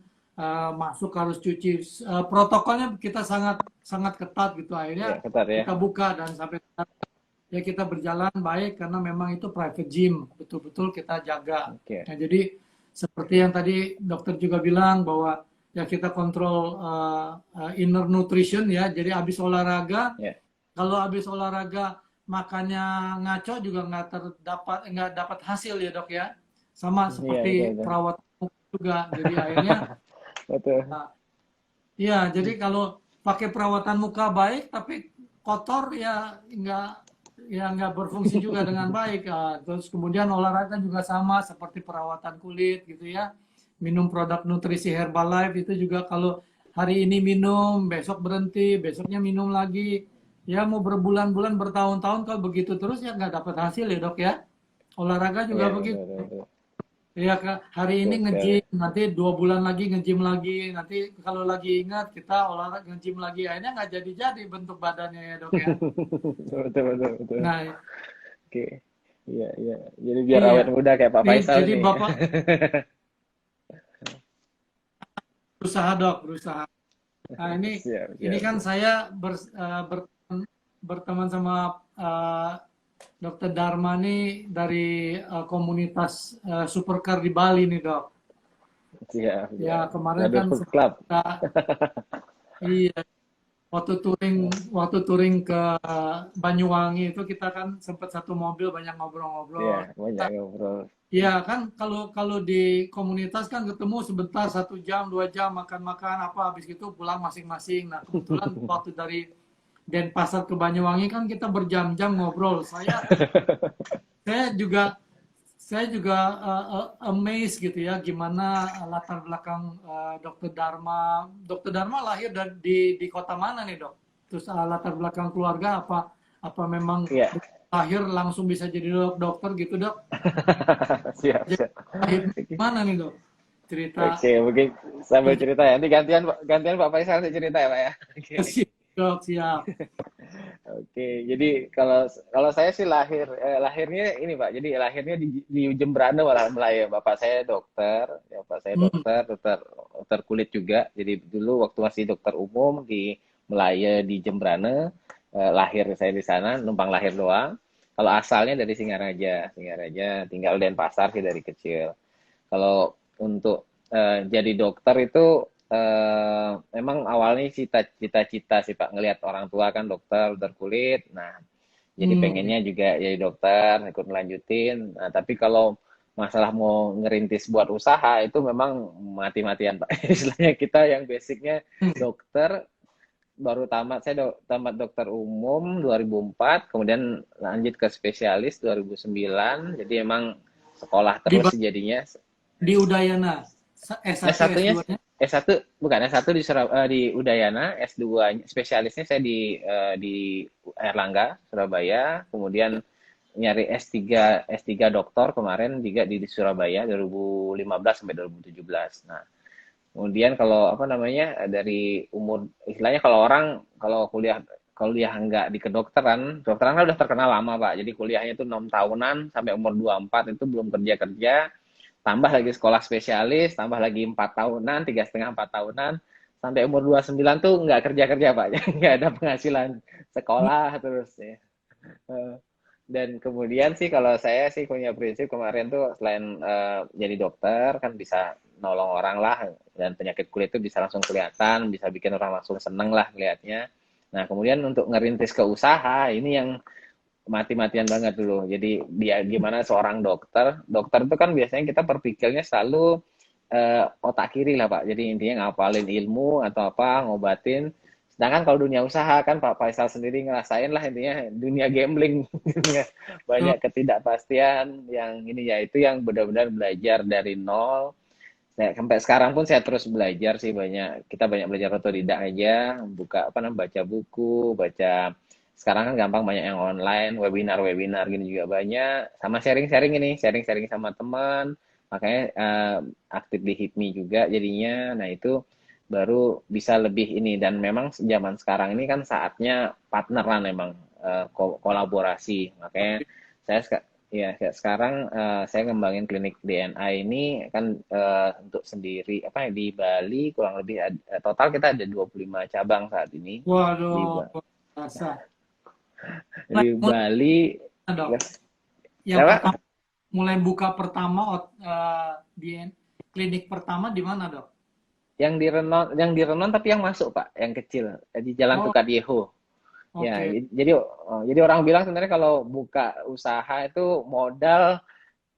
masuk harus cuci. Protokolnya kita sangat sangat ketat gitu. Ya, Akhirnya ketat ya. kita buka dan sampai ya kita berjalan baik karena memang itu private gym, betul-betul kita jaga. Oke. Nah, jadi seperti yang tadi dokter juga bilang bahwa ya kita kontrol inner nutrition ya. Jadi habis olahraga, Ya. kalau habis olahraga makannya ngaco juga nggak dapat hasil ya dok ya. Sama Iya, betul, seperti betul. perawat juga. Jadi akhirnya Betul. ya jadi kalau pakai perawatan muka baik tapi kotor ya nggak berfungsi juga dengan baik. Terus kemudian olahraga juga sama seperti perawatan kulit gitu ya. Minum produk nutrisi Herbalife itu juga kalau hari ini minum, besok berhenti, besoknya minum lagi. Ya mau berbulan-bulan, bertahun-tahun kalau begitu terus ya nggak dapat hasil ya dok ya. Olahraga Iya, juga betul, begitu. betul, betul. Ya, hari ini Gokil. nge-gym, nanti 2 bulan lagi nge-gym lagi, nanti kalau lagi ingat kita olahraga nge-gym lagi, akhirnya nggak jadi-jadi bentuk badannya ya dok ya. Betul, betul, betul. Nah, Oke. Iya, iya. Jadi biar iya, awet muda kayak Pak Faisal jadi nih. bapak berusaha dok, berusaha. Nah Siap, ini siap, kan siap. saya berteman sama Dokter Dharma nih dari komunitas supercar di Bali nih dok. Siap, Ya siap. kemarin kan Brotherhood sempat Club. kita, iya, waktu touring ke Banyuwangi itu kita kan sempat satu mobil banyak Iya, ngobrol-ngobrol. banyak ngobrol. Iya kan kalau kalau di komunitas kan ketemu sebentar 1 jam 2 jam makan-makan apa habis itu pulang masing-masing. Nah kebetulan waktu dari Denpasar ke Banyuwangi kan kita berjam-jam ngobrol. Saya juga saya juga amazed gitu ya gimana latar belakang Dokter Dharma. Dokter Dharma lahir di kota mana nih dok? Terus latar belakang keluarga apa apa memang Iya, lahir langsung bisa jadi dokter gitu dok? siap, Jadi siap. lahir Oke, mana nih dok? Cerita oke, mungkin sambil kerja cerita ya. Nanti gantian, gantian Pak Faisal nanti cerita ya, Pak ya. Oke. siap dok siap. Oke, jadi kalau kalau saya sih lahirnya ini Pak. Jadi lahirnya di Jembrana malah Melaya. Bapak saya dokter, ya, Bapak saya Hmm, dokter kulit juga. Jadi dulu waktu masih dokter umum di Melaya di Jembrana, lahir saya di sana, numpang lahir doang. Kalau asalnya dari Singaraja, Singaraja tinggal di Denpasar sih dari kecil. Kalau untuk jadi dokter itu memang awalnya cita-cita sih Pak ngelihat orang tua kan dokter kulit. Nah, jadi hmm. pengennya juga jadi dokter, ikut melanjutin. Nah, tapi kalau masalah mau ngerintis buat usaha itu memang mati-matian Pak. Istilahnya kita yang basicnya Hmm. dokter baru tamat saya tamat dokter umum 2004, kemudian lanjut ke spesialis 2009. Jadi emang sekolah Di, terus jadinya. di Udayana S1 S1-nya S2-nya. S1 bukan S1 di Udayana, S2 spesialisnya saya di Erlangga, Surabaya, kemudian nyari S3 doktor kemarin juga di Surabaya 2015 sampai 2017. Nah, kemudian kalau apa namanya dari umur istilahnya kalau orang kalau kuliah enggak di kedokteran, kedokteran kan udah terkenal lama Pak. Jadi kuliahnya itu 6 tahunan sampai umur 24 itu belum kerja-kerja, tambah lagi sekolah spesialis, tambah lagi 4 tahunan, 3,5 4 tahunan, sampai umur 29 tuh nggak kerja-kerja Pak, nggak ada penghasilan sekolah terus ya. Eh, Dan kemudian sih kalau saya sih punya prinsip kemarin tuh selain jadi dokter kan bisa nolong orang lah dan penyakit kulit itu bisa langsung kelihatan, bisa bikin orang langsung seneng lah melihatnya. Nah kemudian untuk ngerintis ke usaha ini yang mati-matian banget dulu. Jadi dia gimana seorang dokter, dokter itu kan biasanya kita berpikirnya selalu otak kiri lah Pak. Jadi intinya ngapalin ilmu atau apa, ngobatin. Sedangkan kalau dunia usaha kan Pak Faisal sendiri ngerasain lah intinya dunia gambling, banyak ketidakpastian yang ini ya itu yang benar-benar belajar dari nol. Nah, sampai sekarang pun saya terus belajar sih kita banyak belajar otodidak aja, buka apa namanya baca buku, baca sekarang kan gampang banyak yang online, webinar gini juga banyak, sama sharing-sharing ini, sharing-sharing sama teman, makanya aktif di HIPMI juga jadinya, nah itu baru bisa lebih ini dan memang zaman sekarang ini kan saatnya partneran memang kolaborasi, makanya saya ya, kayak sekarang saya ngembangin klinik DNA ini kan untuk sendiri apa ya di Bali kurang lebih total kita ada 25 cabang saat ini di Waduh, luar biasa. di Mulai Bali. mana, dok? Yes. Yang Apa? pertama, mulai buka pertama di klinik pertama di mana, dok? Yang di Renon tapi yang masuk Pak, yang kecil di Jalan Oh, Tukadieho. Ya, oke. jadi orang bilang sebenarnya kalau buka usaha itu modal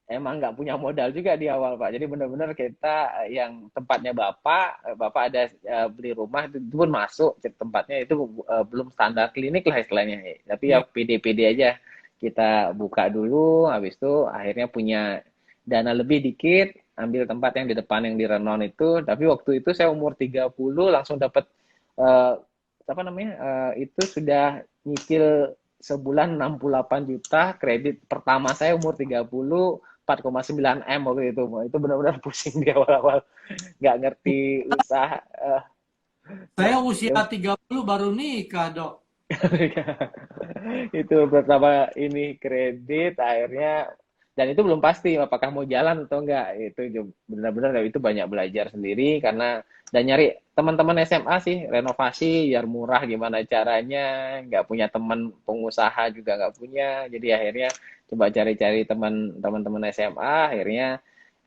emang nggak punya modal juga di awal Pak. Jadi benar-benar kita yang tempatnya Bapak ada beli rumah itu pun masuk tempatnya itu belum standar klinik lah istilahnya. Tapi ya Ya, pede-pede aja kita buka dulu, habis itu akhirnya punya dana lebih dikit, ambil tempat yang di depan yang di Renon itu. Tapi waktu itu saya umur 30 langsung dapat eh, apa namanya itu sudah nyicil sebulan 68 juta kredit pertama saya umur 30 4,9 M waktu itu. Itu benar-benar pusing di awal-awal, nggak ngerti usaha. Saya Ya, usia ya. 30 baru nikah, Dok. Itu pertama ini kredit akhirnya, dan itu belum pasti apakah mau jalan atau enggak. Itu benar-benar itu banyak belajar sendiri karena, dan nyari teman-teman SMA sih, renovasi biar murah gimana caranya, nggak punya teman pengusaha juga nggak punya, jadi akhirnya coba cari-cari teman-teman SMA. Akhirnya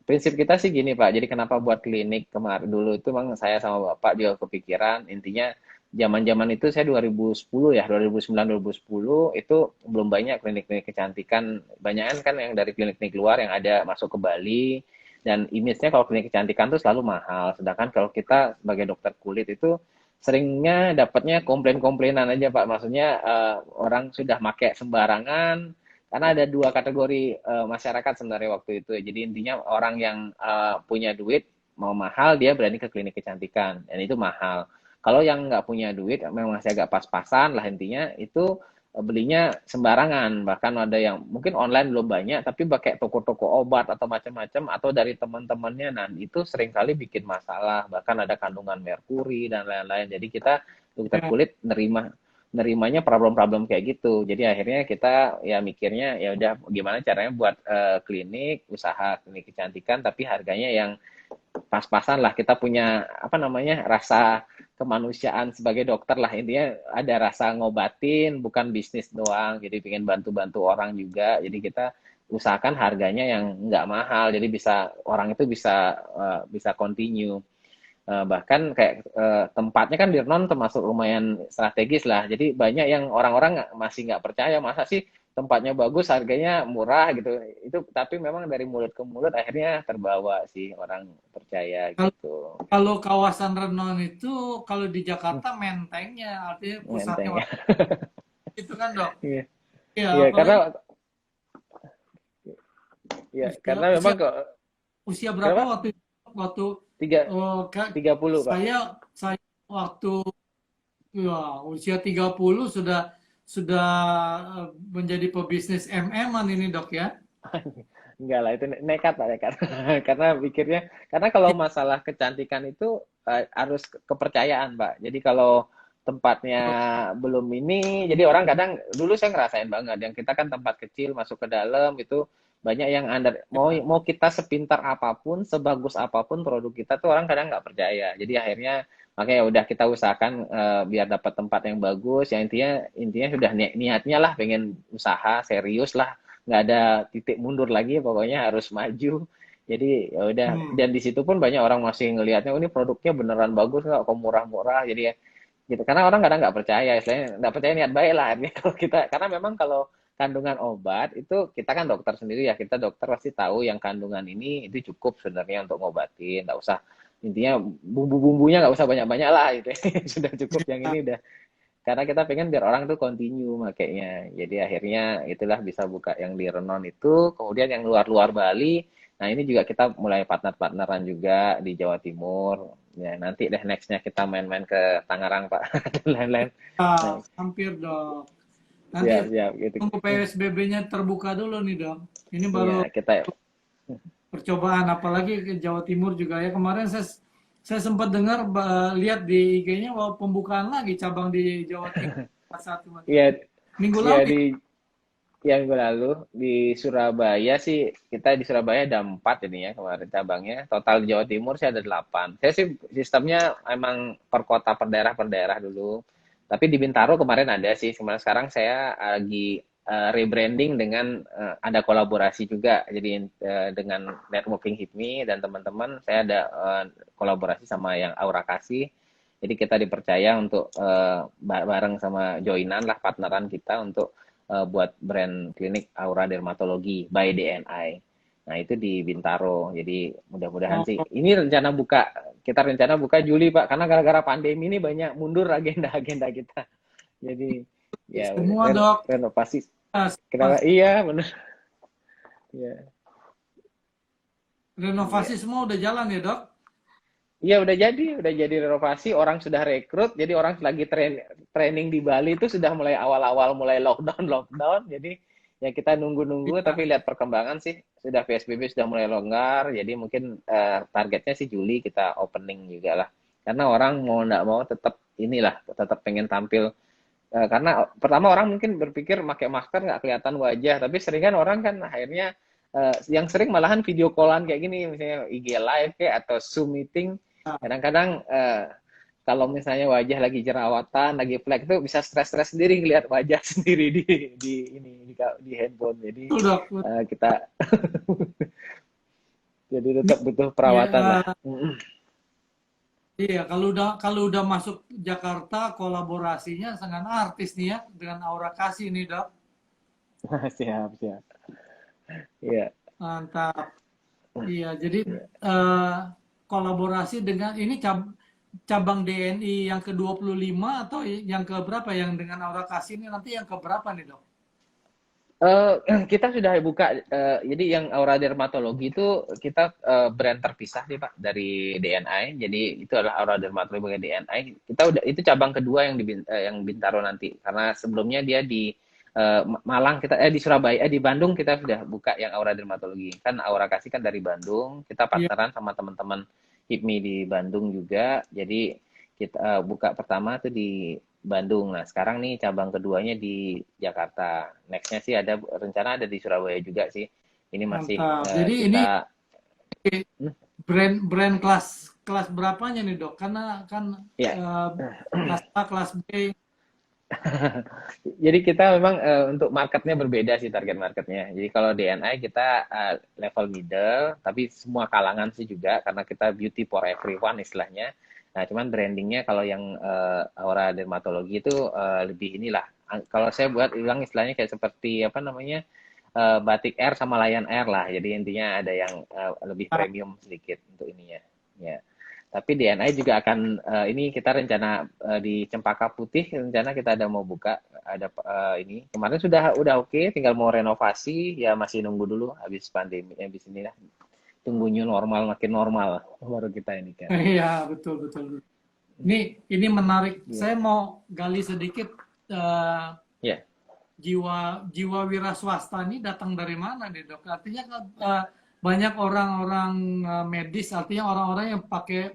prinsip kita sih gini Pak, jadi kenapa buat klinik kemarin dulu itu memang saya sama Bapak juga kepikiran, intinya zaman-zaman itu saya 2010 ya, 2009 2010 itu belum banyak klinik-klinik kecantikan, banyak kan yang dari klinik-klinik luar yang ada masuk ke Bali, dan image-nya kalau klinik kecantikan tuh selalu mahal, sedangkan kalau kita sebagai dokter kulit itu seringnya dapatnya komplain-komplainan aja Pak, maksudnya orang sudah make sembarangan, karena ada dua kategori masyarakat sebenarnya waktu itu. Jadi intinya orang yang punya duit mau mahal dia berani ke klinik kecantikan dan itu mahal. Kalau yang nggak punya duit memang masih agak pas-pasan lah intinya itu belinya sembarangan. Bahkan ada yang mungkin online belum banyak tapi pakai toko-toko obat atau macam-macam atau dari teman-temannya. Nah itu seringkali bikin masalah. Bahkan ada kandungan merkuri dan lain-lain. Jadi kita dokter Ya, kulit nerimanya problem-problem kayak gitu. Jadi akhirnya kita ya mikirnya ya udah gimana caranya buat klinik, usaha klinik kecantikan tapi harganya yang pas-pasan lah. Kita punya apa namanya rasa kemanusiaan sebagai dokter lah, intinya ada rasa ngobatin bukan bisnis doang. Jadi pengen bantu-bantu orang juga. Jadi kita usahakan harganya yang nggak mahal. Jadi bisa orang itu bisa continue. Bahkan kayak tempatnya kan Dirnon termasuk lumayan strategis lah. Jadi banyak yang orang-orang masih nggak percaya masa sih tempatnya bagus, harganya murah gitu. Itu tapi memang dari mulut ke mulut akhirnya terbawa sih orang percaya kalau, gitu. kalau kawasan Renon itu, kalau di Jakarta mentengnya, artinya pusatnya Enteng ya. itu kan, Dok. Iya, Ya, iya karena apalagi ya usia, karena usia, memang kok usia berapa kenapa waktu itu? Waktu tiga Kak, 30 Pak. saya waktu ya, usia 30 sudah menjadi pebisnis MM-an ini, Dok ya. Enggak lah, itu nekat lah, nekat. Karena pikirnya, karena kalau masalah kecantikan itu harus kepercayaan, Pak. Jadi kalau tempatnya belum ini, jadi orang kadang, dulu saya ngerasain banget, yang kita kan tempat kecil, masuk ke dalam, itu banyak yang under, mau kita sepintar apapun, sebagus apapun produk kita tuh orang kadang nggak percaya. Jadi akhirnya, makanya udah kita usahakan biar dapat tempat yang bagus, yang intinya sudah niatnya lah, pengen usaha, serius lah, nggak ada titik mundur lagi, pokoknya harus maju. Jadi ya udah, Hmm. dan di situ pun banyak orang masih ngelihatnya, oh ini produknya beneran bagus nggak, kok murah-murah, jadi ya gitu. Karena orang kadang nggak percaya, istilahnya nggak percaya niat baik lah akhirnya. Kalau kita, karena memang kalau kandungan obat itu kita kan dokter sendiri ya, kita dokter pasti tahu yang kandungan ini itu cukup sebenarnya untuk ngobatin, nggak usah, intinya bumbu-bumbunya nggak usah banyak-banyak lah itu. Sudah cukup yang ini udah, karena kita pengen biar orang tuh continue makanya. Jadi akhirnya itulah bisa buka yang di Renon itu, kemudian yang luar-luar Bali. Nah ini juga kita mulai partner-partneran juga di Jawa Timur. Ya nanti deh nextnya kita main-main ke Tangerang Pak dan lain-lain. Ah, Nah, hampir, Dok. Nanti siap siap gitu. tunggu PSBB-nya terbuka dulu nih, Dok. Ini Iya baru kita percobaan, apalagi ke Jawa Timur juga ya. Kemarin saya sempat dengar, lihat di IG-nya bahwa pembukaan lagi cabang di Jawa Timur satu iya minggu iya lalu. di yang lalu di Surabaya sih, kita di Surabaya ada 4 ini ya kemarin cabangnya. Total di Jawa Timur sih ada 8. Saya sih sistemnya emang per kota, per daerah dulu. Tapi di Bintaro kemarin ada sih. Sekarang saya lagi rebranding dengan ada kolaborasi juga. Jadi dengan networking HIPMI dan teman-teman saya ada kolaborasi sama yang Aura Kasih. Jadi kita dipercaya untuk bareng sama joinan lah, partneran kita untuk buat brand klinik Aura Dermatologi by DNI. Nah, itu di Bintaro. Jadi mudah-mudahan sih. Oh, Ini kita rencana buka Juli, Pak. Karena gara-gara pandemi ini banyak mundur agenda-agenda kita. Jadi ya semua, Dok. renovasi. Semua. Kenapa? Iya, benar. Iya. Renovasi Iya. semua udah jalan ya, Dok? Iya udah jadi renovasi, orang sudah rekrut, jadi orang lagi training di Bali itu sudah mulai awal-awal mulai lockdown, jadi ya kita nunggu-nunggu Iya. tapi lihat perkembangan sih sudah PSBB sudah mulai longgar, jadi mungkin targetnya sih Juli kita opening juga lah. Karena orang mau nggak mau tetap inilah, tetap pengen tampil. Karena pertama orang mungkin berpikir pakai masker nggak kelihatan wajah, tapi seringan orang kan akhirnya yang sering malahan video callan kayak gini, misalnya IG Live kayak atau Zoom meeting. Kadang-kadang kalau misalnya wajah lagi jerawatan, lagi flek itu bisa stres-stres sendiri ngelihat wajah sendiri di handphone. Jadi Betul dok. kita jadi tetap butuh perawatan lah. Ya, iya, kalau udah masuk Jakarta, kolaborasinya sangat artis nih ya dengan Aura Kasih nih dok. Siap, siap. Iya. Mantap. Iya, jadi eh, kolaborasi dengan ini cabang DNI yang ke-25 atau yang ke berapa yang dengan Aura Kasih ini nanti yang ke berapa nih dok? Kita sudah buka, jadi yang Aura Dermatologi itu kita brand terpisah nih Pak dari DNI. Jadi itu adalah Aura Dermatologi bagian DNI. Kita udah itu cabang kedua yang Bintaro nanti. Karena sebelumnya dia di Malang kita di Surabaya di Bandung kita sudah buka yang Aura Dermatologi. Kan Aura Kasih kan dari Bandung. Kita Iya, partneran sama teman-teman HIPMI di Bandung juga. Jadi kita buka pertama tuh di Bandung. Nah, sekarang nih cabang keduanya di Jakarta. Nextnya sih ada rencana ada di Surabaya juga sih. Ini masih mantap. Jadi ini kita hmm, brand kelas kelas berapanya nih dok? Karena kan ya. eh, kelas A, kelas B. Jadi kita memang untuk marketnya berbeda sih target marketnya. Jadi kalau DNI kita level middle, tapi semua kalangan sih juga karena kita beauty for everyone istilahnya. Nah, cuman brandingnya kalau yang Aura Dermatologi itu lebih inilah. Kalau saya buat bilang istilahnya kayak seperti apa namanya Batik Air sama Lion Air lah. Jadi intinya ada yang lebih premium sedikit untuk ininya. Ya. Tapi DNI juga akan ini kita rencana di Cempaka Putih rencana kita ada mau buka ada ini kemarin sudah udah oke tinggal mau renovasi ya masih nunggu dulu habis pandemi habis ini lah tunggu new normal makin normal baru kita ini kan. Iya, betul betul. Ini menarik. Iya. Saya mau gali sedikit eh, Ya. jiwa jiwa wira swasta ini datang dari mana nih dok? Artinya kan banyak orang-orang medis, artinya orang-orang yang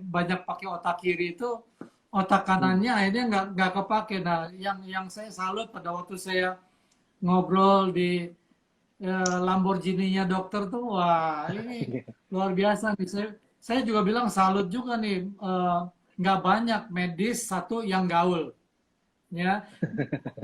banyak pakai otak kiri itu otak kanannya akhirnya nggak kepake. Nah, yang saya salut pada waktu saya ngobrol di Lamborghini-nya dokter tuh, wah ini luar biasa nih. Saya juga bilang salut juga nih, nggak banyak medis satu yang gaul, ya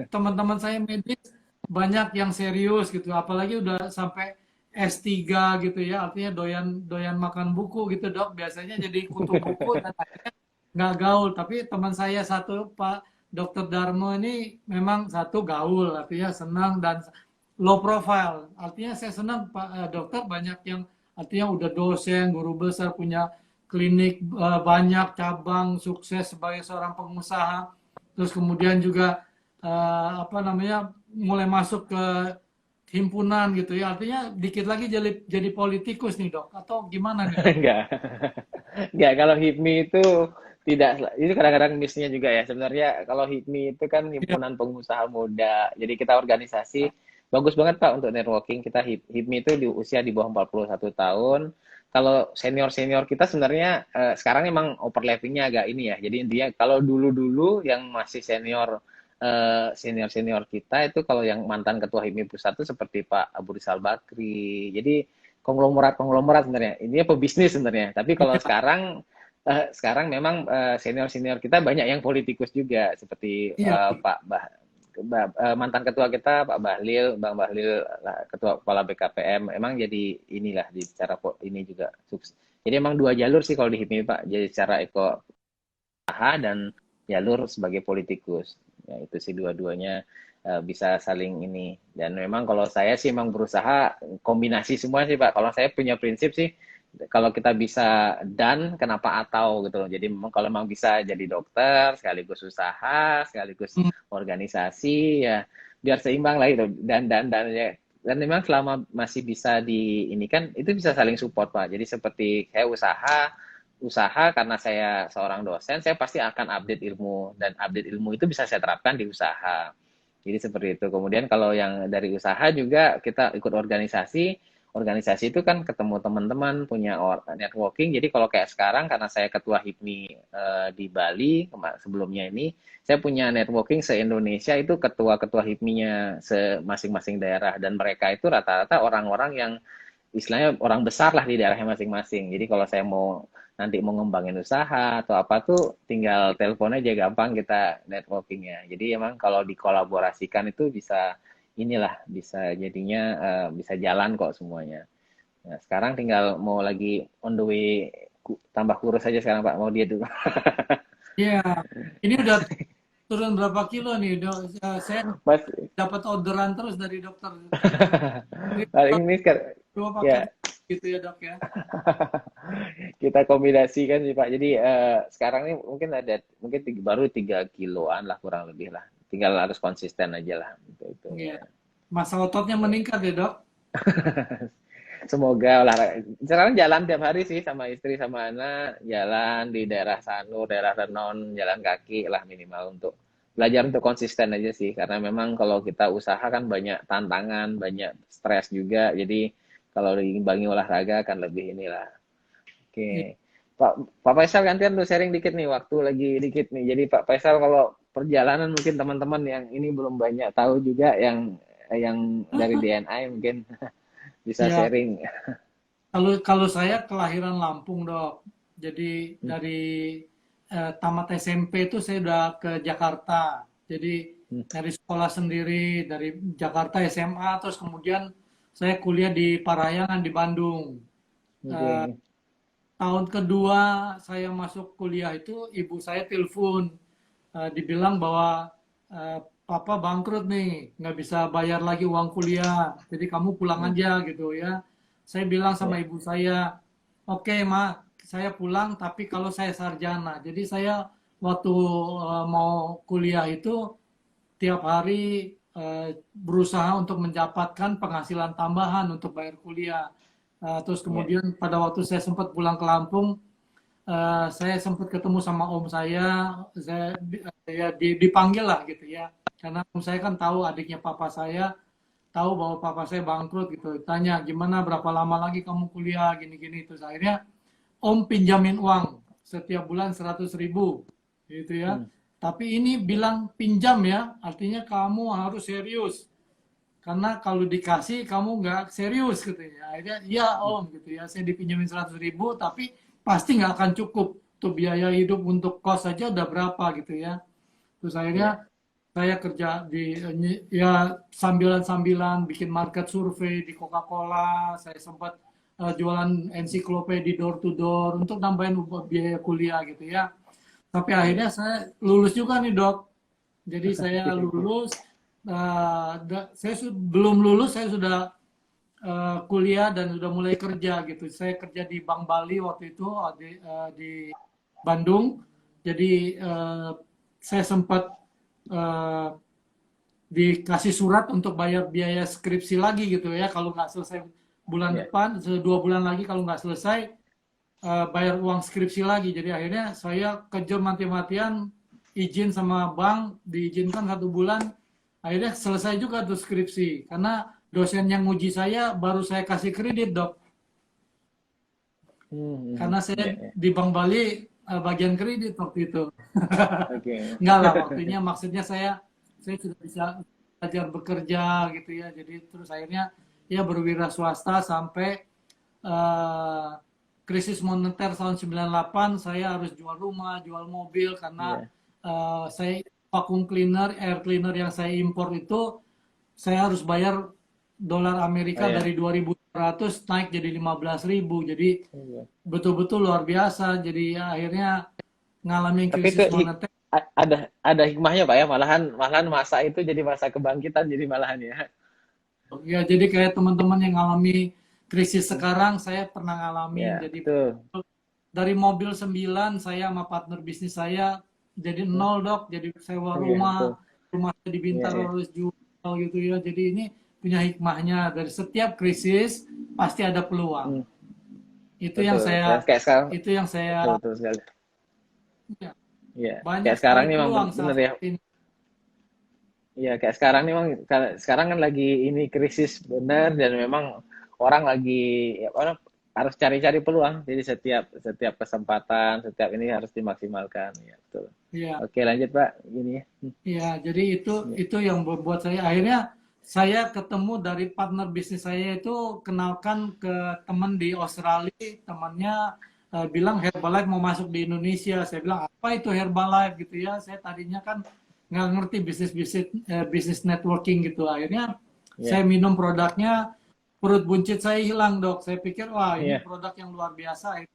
teman-teman saya medis banyak yang serius gitu, apalagi udah sampai S3 gitu ya, artinya doyan doyan makan buku gitu dok, biasanya jadi kutu buku dan akhirnya nggak gaul. Tapi teman saya satu Pak Dokter Darmo ini memang satu gaul, artinya senang dan low profile. Artinya saya senang Pak Dokter banyak yang artinya udah dosen, guru besar, punya klinik banyak cabang, sukses sebagai seorang pengusaha. Terus kemudian juga apa namanya mulai masuk ke himpunan gitu ya. Artinya dikit lagi jadi politikus nih dok. Atau gimana nih dok? Enggak. Enggak, kalau HIPMI itu tidak, itu kadang-kadang miss-nya juga ya. Sebenarnya kalau HIPMI itu kan Iya, himpunan pengusaha muda. Jadi kita organisasi bagus banget Pak untuk networking. Kita HIPMI itu di usia di bawah 41 tahun. Kalau senior-senior kita sebenarnya sekarang emang overlapping-nya agak ini ya. Jadi intinya kalau dulu-dulu yang masih senior-senior kita itu kalau yang mantan ketua HIPMI pusat itu seperti Pak Abu Rizal Bakri. Jadi konglomerat sebenarnya. Ini pebisnis sebenarnya. Tapi kalau iya, sekarang memang senior-senior kita banyak yang politikus juga seperti iya. mantan ketua kita Pak Bahlil, Bang Bahlil ketua kepala BKPM emang jadi inilah di secara ini juga sukses. Jadi emang dua jalur sih kalau di HIPMI Pak. Jadi secara usaha dan jalur sebagai politikus. Ya, itu sih dua-duanya bisa saling ini. Dan memang kalau saya sih memang berusaha kombinasi semua sih Pak. Kalau saya punya prinsip sih, kalau kita bisa dan kenapa atau gitu loh. Jadi memang kalau memang bisa jadi dokter, sekaligus usaha, sekaligus Hmm, organisasi, ya biar seimbang lah itu. Dan ya. Dan memang selama masih bisa di ini kan, itu bisa saling support Pak. Jadi seperti saya usaha karena saya seorang dosen, saya pasti akan update ilmu dan update ilmu itu bisa saya terapkan di usaha. Jadi seperti itu. Kemudian kalau yang dari usaha juga kita ikut organisasi, organisasi itu kan ketemu teman-teman, punya networking. Jadi kalau kayak sekarang karena saya ketua HIPMI di Bali sebelumnya ini, saya punya networking se-Indonesia itu ketua-ketua HIPMI-nya se-masing-masing daerah dan mereka itu rata-rata orang-orang yang istilahnya orang besar lah di daerahnya masing-masing. Jadi kalau saya mau nanti mau ngembangin usaha atau apa tuh tinggal telepon aja gampang kita networkingnya. Jadi emang kalau dikolaborasikan itu bisa inilah bisa jadinya bisa jalan kok semuanya. Nah, sekarang tinggal mau lagi on the way tambah kurus aja sekarang Pak, mau dia dulu. Iya, ini udah turun berapa kilo nih, dok? Saya Mas, dapat orderan terus dari dokter. paling ini Dua ya paket gitu ya, dok ya. kita kombinasikan sih Pak. Jadi sekarang ini mungkin mungkin baru 3 kiloan lah kurang lebih lah. Tinggal harus konsisten aja lah itu. Iya. Masa ototnya meningkat ya, dok? Semoga olahraga. Sekarang jalan tiap hari sih sama istri sama anak, jalan di daerah Sanur, daerah Renon, jalan kaki lah minimal untuk belajar untuk konsisten aja sih. Karena memang kalau kita usaha kan banyak tantangan, banyak stres juga. Jadi kalau diimbangi olahraga kan lebih inilah. Iya. Oke. Pak Faisal gantian lu sharing dikit nih, waktu lagi dikit nih. Jadi Pak Faisal kalau perjalanan mungkin teman-teman yang ini belum banyak tahu juga yang dari DNI mungkin bisa Ya, sharing. kalau saya kelahiran Lampung, dok. Jadi dari tamat SMP itu saya udah ke Jakarta. Jadi dari sekolah sendiri dari Jakarta SMA, terus kemudian saya kuliah di Parahyangan di Bandung. Eh, Oke. Tahun kedua saya masuk kuliah itu ibu saya telepon, dibilang bahwa papa bangkrut nih, nggak bisa bayar lagi uang kuliah, jadi kamu pulang Hmm, aja gitu ya. Saya bilang sama ya. ibu saya, oke ma, saya pulang tapi kalau saya sarjana. Jadi saya waktu mau kuliah itu tiap hari berusaha untuk mendapatkan penghasilan tambahan untuk bayar kuliah. Terus Ya. kemudian pada waktu saya sempat pulang ke Lampung, saya sempat ketemu sama om saya ya dipanggil lah gitu ya. Karena om saya kan tahu adiknya papa saya, tahu bahwa papa saya bangkrut gitu. Tanya gimana berapa lama lagi kamu kuliah gini-gini. Terus akhirnya om pinjamin uang setiap bulan 100.000 gitu ya. Hmm, Tapi ini ya. bilang pinjam ya, artinya kamu harus serius. Karena kalau dikasih kamu nggak serius katanya. Akhirnya iya om gitu ya, saya dipinjemin 100.000 tapi pasti nggak akan cukup. Untuk biaya hidup untuk kos saja udah berapa gitu ya. Terus Ya. akhirnya saya kerja di ya sambilan-sambilan bikin market survei di Coca-Cola. Saya sempat jualan ensiklopedi door to door untuk nambahin biaya kuliah gitu ya. Tapi Ya. akhirnya saya lulus juga nih dok. Jadi saya Oke, oke. lulus, saya belum lulus saya sudah kuliah dan sudah mulai kerja gitu. Saya kerja di Bank Bali waktu itu di Bandung. Jadi saya sempat eh, dikasih surat untuk bayar biaya skripsi lagi gitu ya. Kalau nggak selesai bulan Ya. depan, 2 bulan lagi kalau nggak selesai bayar uang skripsi lagi. Jadi akhirnya saya kejar mati-matian izin sama bank, diizinkan 1 bulan. Akhirnya selesai juga tuh skripsi. Karena dosen yang nguji saya baru saya kasih kredit dok. Karena saya Ya, ya. di Bank Bali bagian kredit waktu itu. Oke. Enggak lah, waktunya maksudnya saya sudah bisa belajar bekerja gitu ya. Jadi terus akhirnya ya berwira swasta sampai eh, krisis moneter tahun 98 saya harus jual rumah, jual mobil karena Ya. saya vacuum cleaner, air cleaner yang saya impor itu saya harus bayar dolar Oh Amerika ya. dari 2.200 naik jadi 15.000. Jadi Iya. betul-betul luar biasa. Jadi ya, akhirnya ngalamin Tapi itu krisis moneter. ada hikmahnya Pak ya, malahan malahan masa itu jadi masa kebangkitan jadi malahan ya. Ya, jadi kayak teman-teman yang ngalami krisis sekarang, saya pernah ngalamin. Ya, Jadi betul. dari mobil 9, saya sama partner bisnis saya jadi nol dok. Jadi sewa Iya, betul. rumah, rumah di Iya, Bintaro iya. harus jual gitu ya. Jadi ini punya hikmahnya. Dari setiap krisis pasti ada peluang. Hmm, Itu yang betul. Dan saya, kayak sekarang, itu yang betul, saya, betul sekali. ya, Iya, banyak kayak sekarang sekali ini memang peluang bener saat ya. ini. Iya, kayak sekarang nih memang sekarang kan lagi ini krisis benar dan memang orang lagi orang harus cari-cari peluang. Jadi setiap kesempatan, setiap ini harus dimaksimalkan. Ya, betul. Iya. Oke, lanjut Pak. Gini ya. Iya, jadi itu Ya. itu yang membuat saya akhirnya saya ketemu dari partner bisnis saya itu kenalkan ke teman di Australia, temannya bilang Herbalife mau masuk di Indonesia. Saya bilang apa itu Herbalife gitu ya. Saya tadinya kan nggak ngerti bisnis networking gitu. Akhirnya saya Ya. minum produknya, perut buncit saya hilang dok. Saya pikir wah ini Ya. produk yang luar biasa.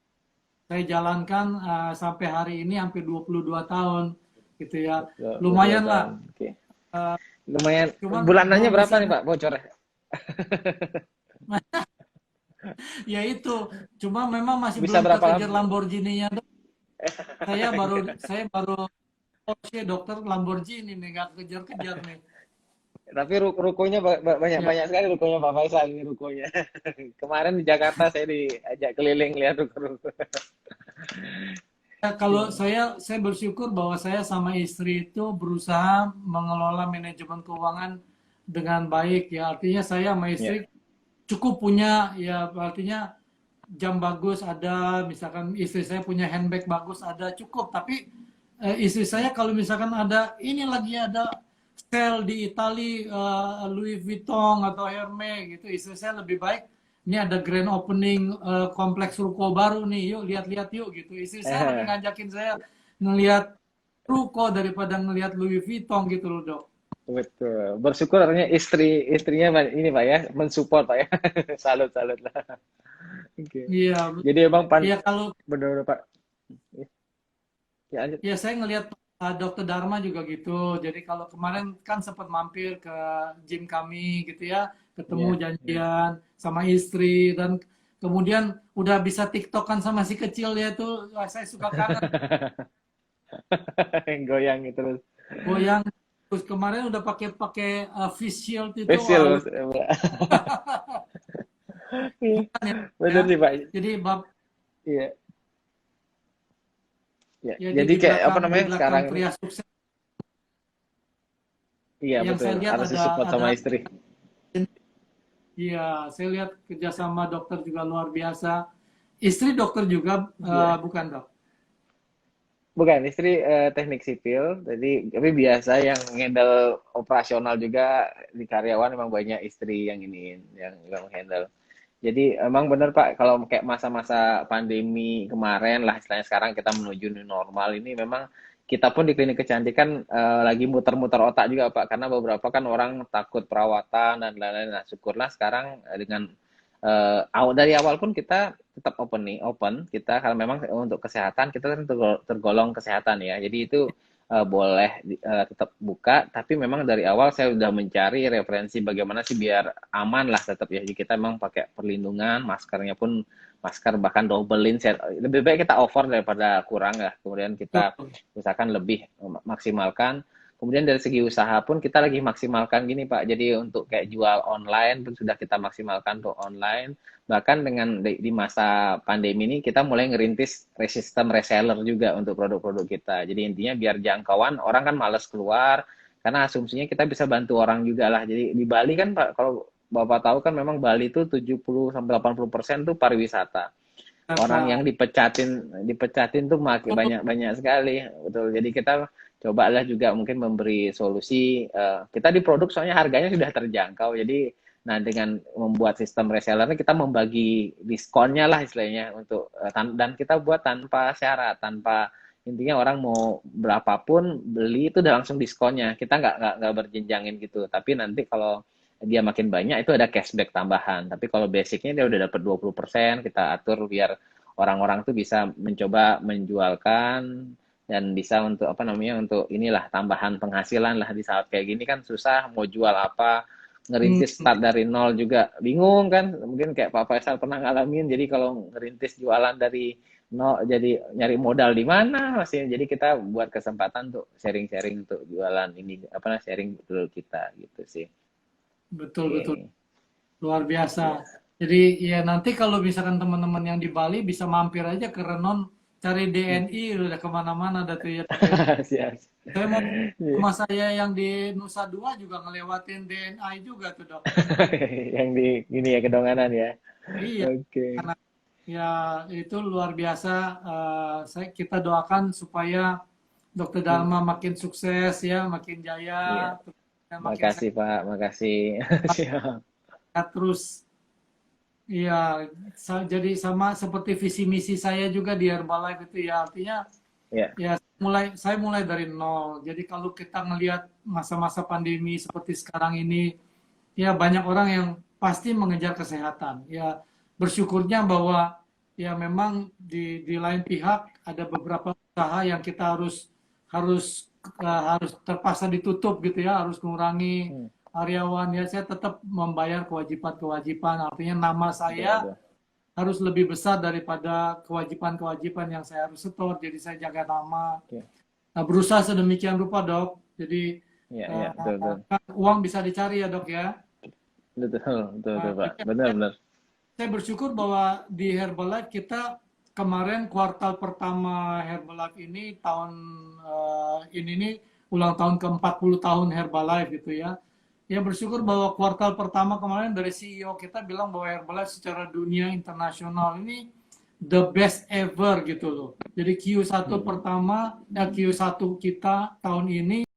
Saya jalankan sampai hari ini hampir 22 tahun gitu ya. Dua Lumayan lah. tahun. Oke. Lumayan. Cuman Bulanannya belum berapa bisa nih Pak? Bocor ya? ya itu. Cuma memang masih Bisa belum berapa kekejar lama? Lamborghini-nya. Dok. Saya baru Porsche dokter Lamborghini nih nggak kejar-kejar nih. Tapi rukonya Ya, banyak sekali rukonya Pak Faisal ini rukonya. Kemarin di Jakarta saya diajak keliling lihat ruko-ruko. ya, kalau saya bersyukur bahwa saya sama istri itu berusaha mengelola manajemen keuangan dengan baik ya. Artinya saya sama istri Ya. cukup punya ya artinya jam bagus ada, misalkan istri saya punya handbag bagus ada cukup, tapi istri saya kalau misalkan ada ini lagi ada sale di Itali Louis Vuitton atau Hermes gitu, istri saya lebih baik ini ada grand opening kompleks ruko baru nih, yuk lihat-lihat yuk gitu. Istri saya lebih ngajakin saya ngelihat ruko daripada ngelihat Louis Vuitton gitu loh dok. Betul. Bersyukur artinya istrinya ini Pak ya, mensupport Pak ya. Salut salut lah. Oke. Iya, Jadi emang iya kalau benar Pak. Ya, lanjut. ya, saya ngelihat Dokter Dharma juga gitu. Jadi kalau kemarin kan sempat mampir ke gym kami gitu ya, ketemu Ya, ya. janjian sama istri dan kemudian udah bisa TikTokan sama si kecil ya tuh. Wah, saya suka kangen Goyang gitu terus. goyang. Terus kemarin udah pakai pakai face shield itu, Spesial wah, Mas. Iya, lumayan ya. bener sih Pak. Jadi bab Iya, ya. jadi Jadi kayak apa di namanya belakang sekarang ini? pria sukses Iya yang betul, saya lihat harus disupport ada sama istri. iya, saya lihat kerjasama dokter juga luar biasa. Istri dokter juga, Iya. bukan dok? Bukan, istri teknik sipil, jadi tapi biasa yang handle operasional juga di karyawan memang banyak istri yang ini yang handle. Jadi emang bener Pak, kalau kayak masa-masa pandemi kemarin lah, istilahnya sekarang kita menuju new normal ini memang kita pun di klinik kecantikan lagi muter-muter otak juga Pak, karena beberapa kan orang takut perawatan dan lain-lain. Nah, syukurlah sekarang dengan dari awal pun kita tetap open kita kalau memang untuk kesehatan kita kan tergolong kesehatan ya. Jadi itu boleh tetap buka, tapi memang dari awal saya sudah mencari referensi bagaimana sih biar aman lah tetap ya. Jadi kita memang pakai perlindungan, maskernya pun masker bahkan doublein. Lebih baik kita over daripada kurang ya. Kemudian kita Betul. misalkan lebih maksimalkan. Kemudian dari segi usaha pun kita lagi maksimalkan gini Pak. Jadi untuk kayak jual online pun sudah kita maksimalkan untuk online. Bahkan dengan di masa pandemi ini kita mulai ngerintis sistem reseller juga untuk produk-produk kita. Jadi intinya biar jangkauan orang kan males keluar karena asumsinya kita bisa bantu orang juga lah. Jadi di Bali kan Pak, kalau Bapak tahu kan memang Bali itu 70 sampai 80% tuh pariwisata. Orang yang Kata, dipecatin tuh makin banyak sekali. Betul. Jadi kita cobalah juga mungkin memberi solusi. Kita di produk soalnya harganya sudah terjangkau. Jadi nah dengan membuat sistem resellernya kita membagi diskonnya lah istilahnya untuk dan kita buat tanpa syarat, tanpa intinya orang mau berapapun beli itu udah langsung diskonnya. Kita nggak berjenjangin gitu. Tapi nanti kalau dia makin banyak itu ada cashback tambahan. Tapi kalau basicnya dia udah dapat 20%, kita atur biar orang-orang tuh bisa mencoba menjualkan dan bisa untuk apa namanya untuk inilah tambahan penghasilan lah di saat kayak gini kan susah mau jual apa ngerintis hmm, start dari nol juga bingung kan mungkin kayak Pak Faisal pernah ngalamin jadi kalau ngerintis jualan dari nol jadi nyari modal di mana masih jadi kita buat kesempatan untuk sharing-sharing untuk jualan ini apa sharing dulu kita gitu sih. betul betul Oke. luar biasa. Ya. Jadi ya nanti kalau misalkan teman-teman yang di Bali bisa mampir aja ke Renon cari DNI udah kemana-mana dah tuh ya. Siap. Saya mau Iya. sama saya yang di Nusa Dua juga ngelewatin DNI juga tuh dok. Yang di gini ya, kedonganan ya. Iya, Oke. karena ya itu luar biasa. Kita doakan supaya Dokter Hmm, Dharma makin sukses ya, makin iya. jaya, dan makin Makasih Pak, makasih. Siap. sehat terus. Iya, jadi sama seperti visi misi saya juga di Herbalife itu ya, artinya Ya, ya saya mulai dari nol. Jadi kalau kita ngelihat masa-masa pandemi seperti sekarang ini, ya banyak orang yang pasti mengejar kesehatan. Ya bersyukurnya bahwa ya memang di lain pihak ada beberapa usaha yang kita harus harus terpaksa ditutup gitu ya, harus mengurangi hmm, karyawan. Ya saya tetap membayar kewajiban-kewajiban. Artinya nama betul, saya betul. harus lebih besar daripada kewajiban-kewajiban yang saya harus setor. Jadi saya jaga nama. Oke. Nah, berusaha sedemikian rupa dok. Jadi Ya, ya, betul, betul. kan uang bisa dicari ya dok ya. Betul, betul, betul, Nah, Pak. jadi Benar, benar. saya bersyukur bahwa di Herbalife kita kemarin kuartal pertama Herbalife ini tahun ini nih ulang tahun ke-40 tahun Herbalife gitu ya. Ya bersyukur bahwa kuartal pertama kemarin dari CEO kita bilang bahwa Herbalife secara dunia internasional ini the best ever gitu loh. Jadi Q1 Hmm. pertama, Q1 kita tahun ini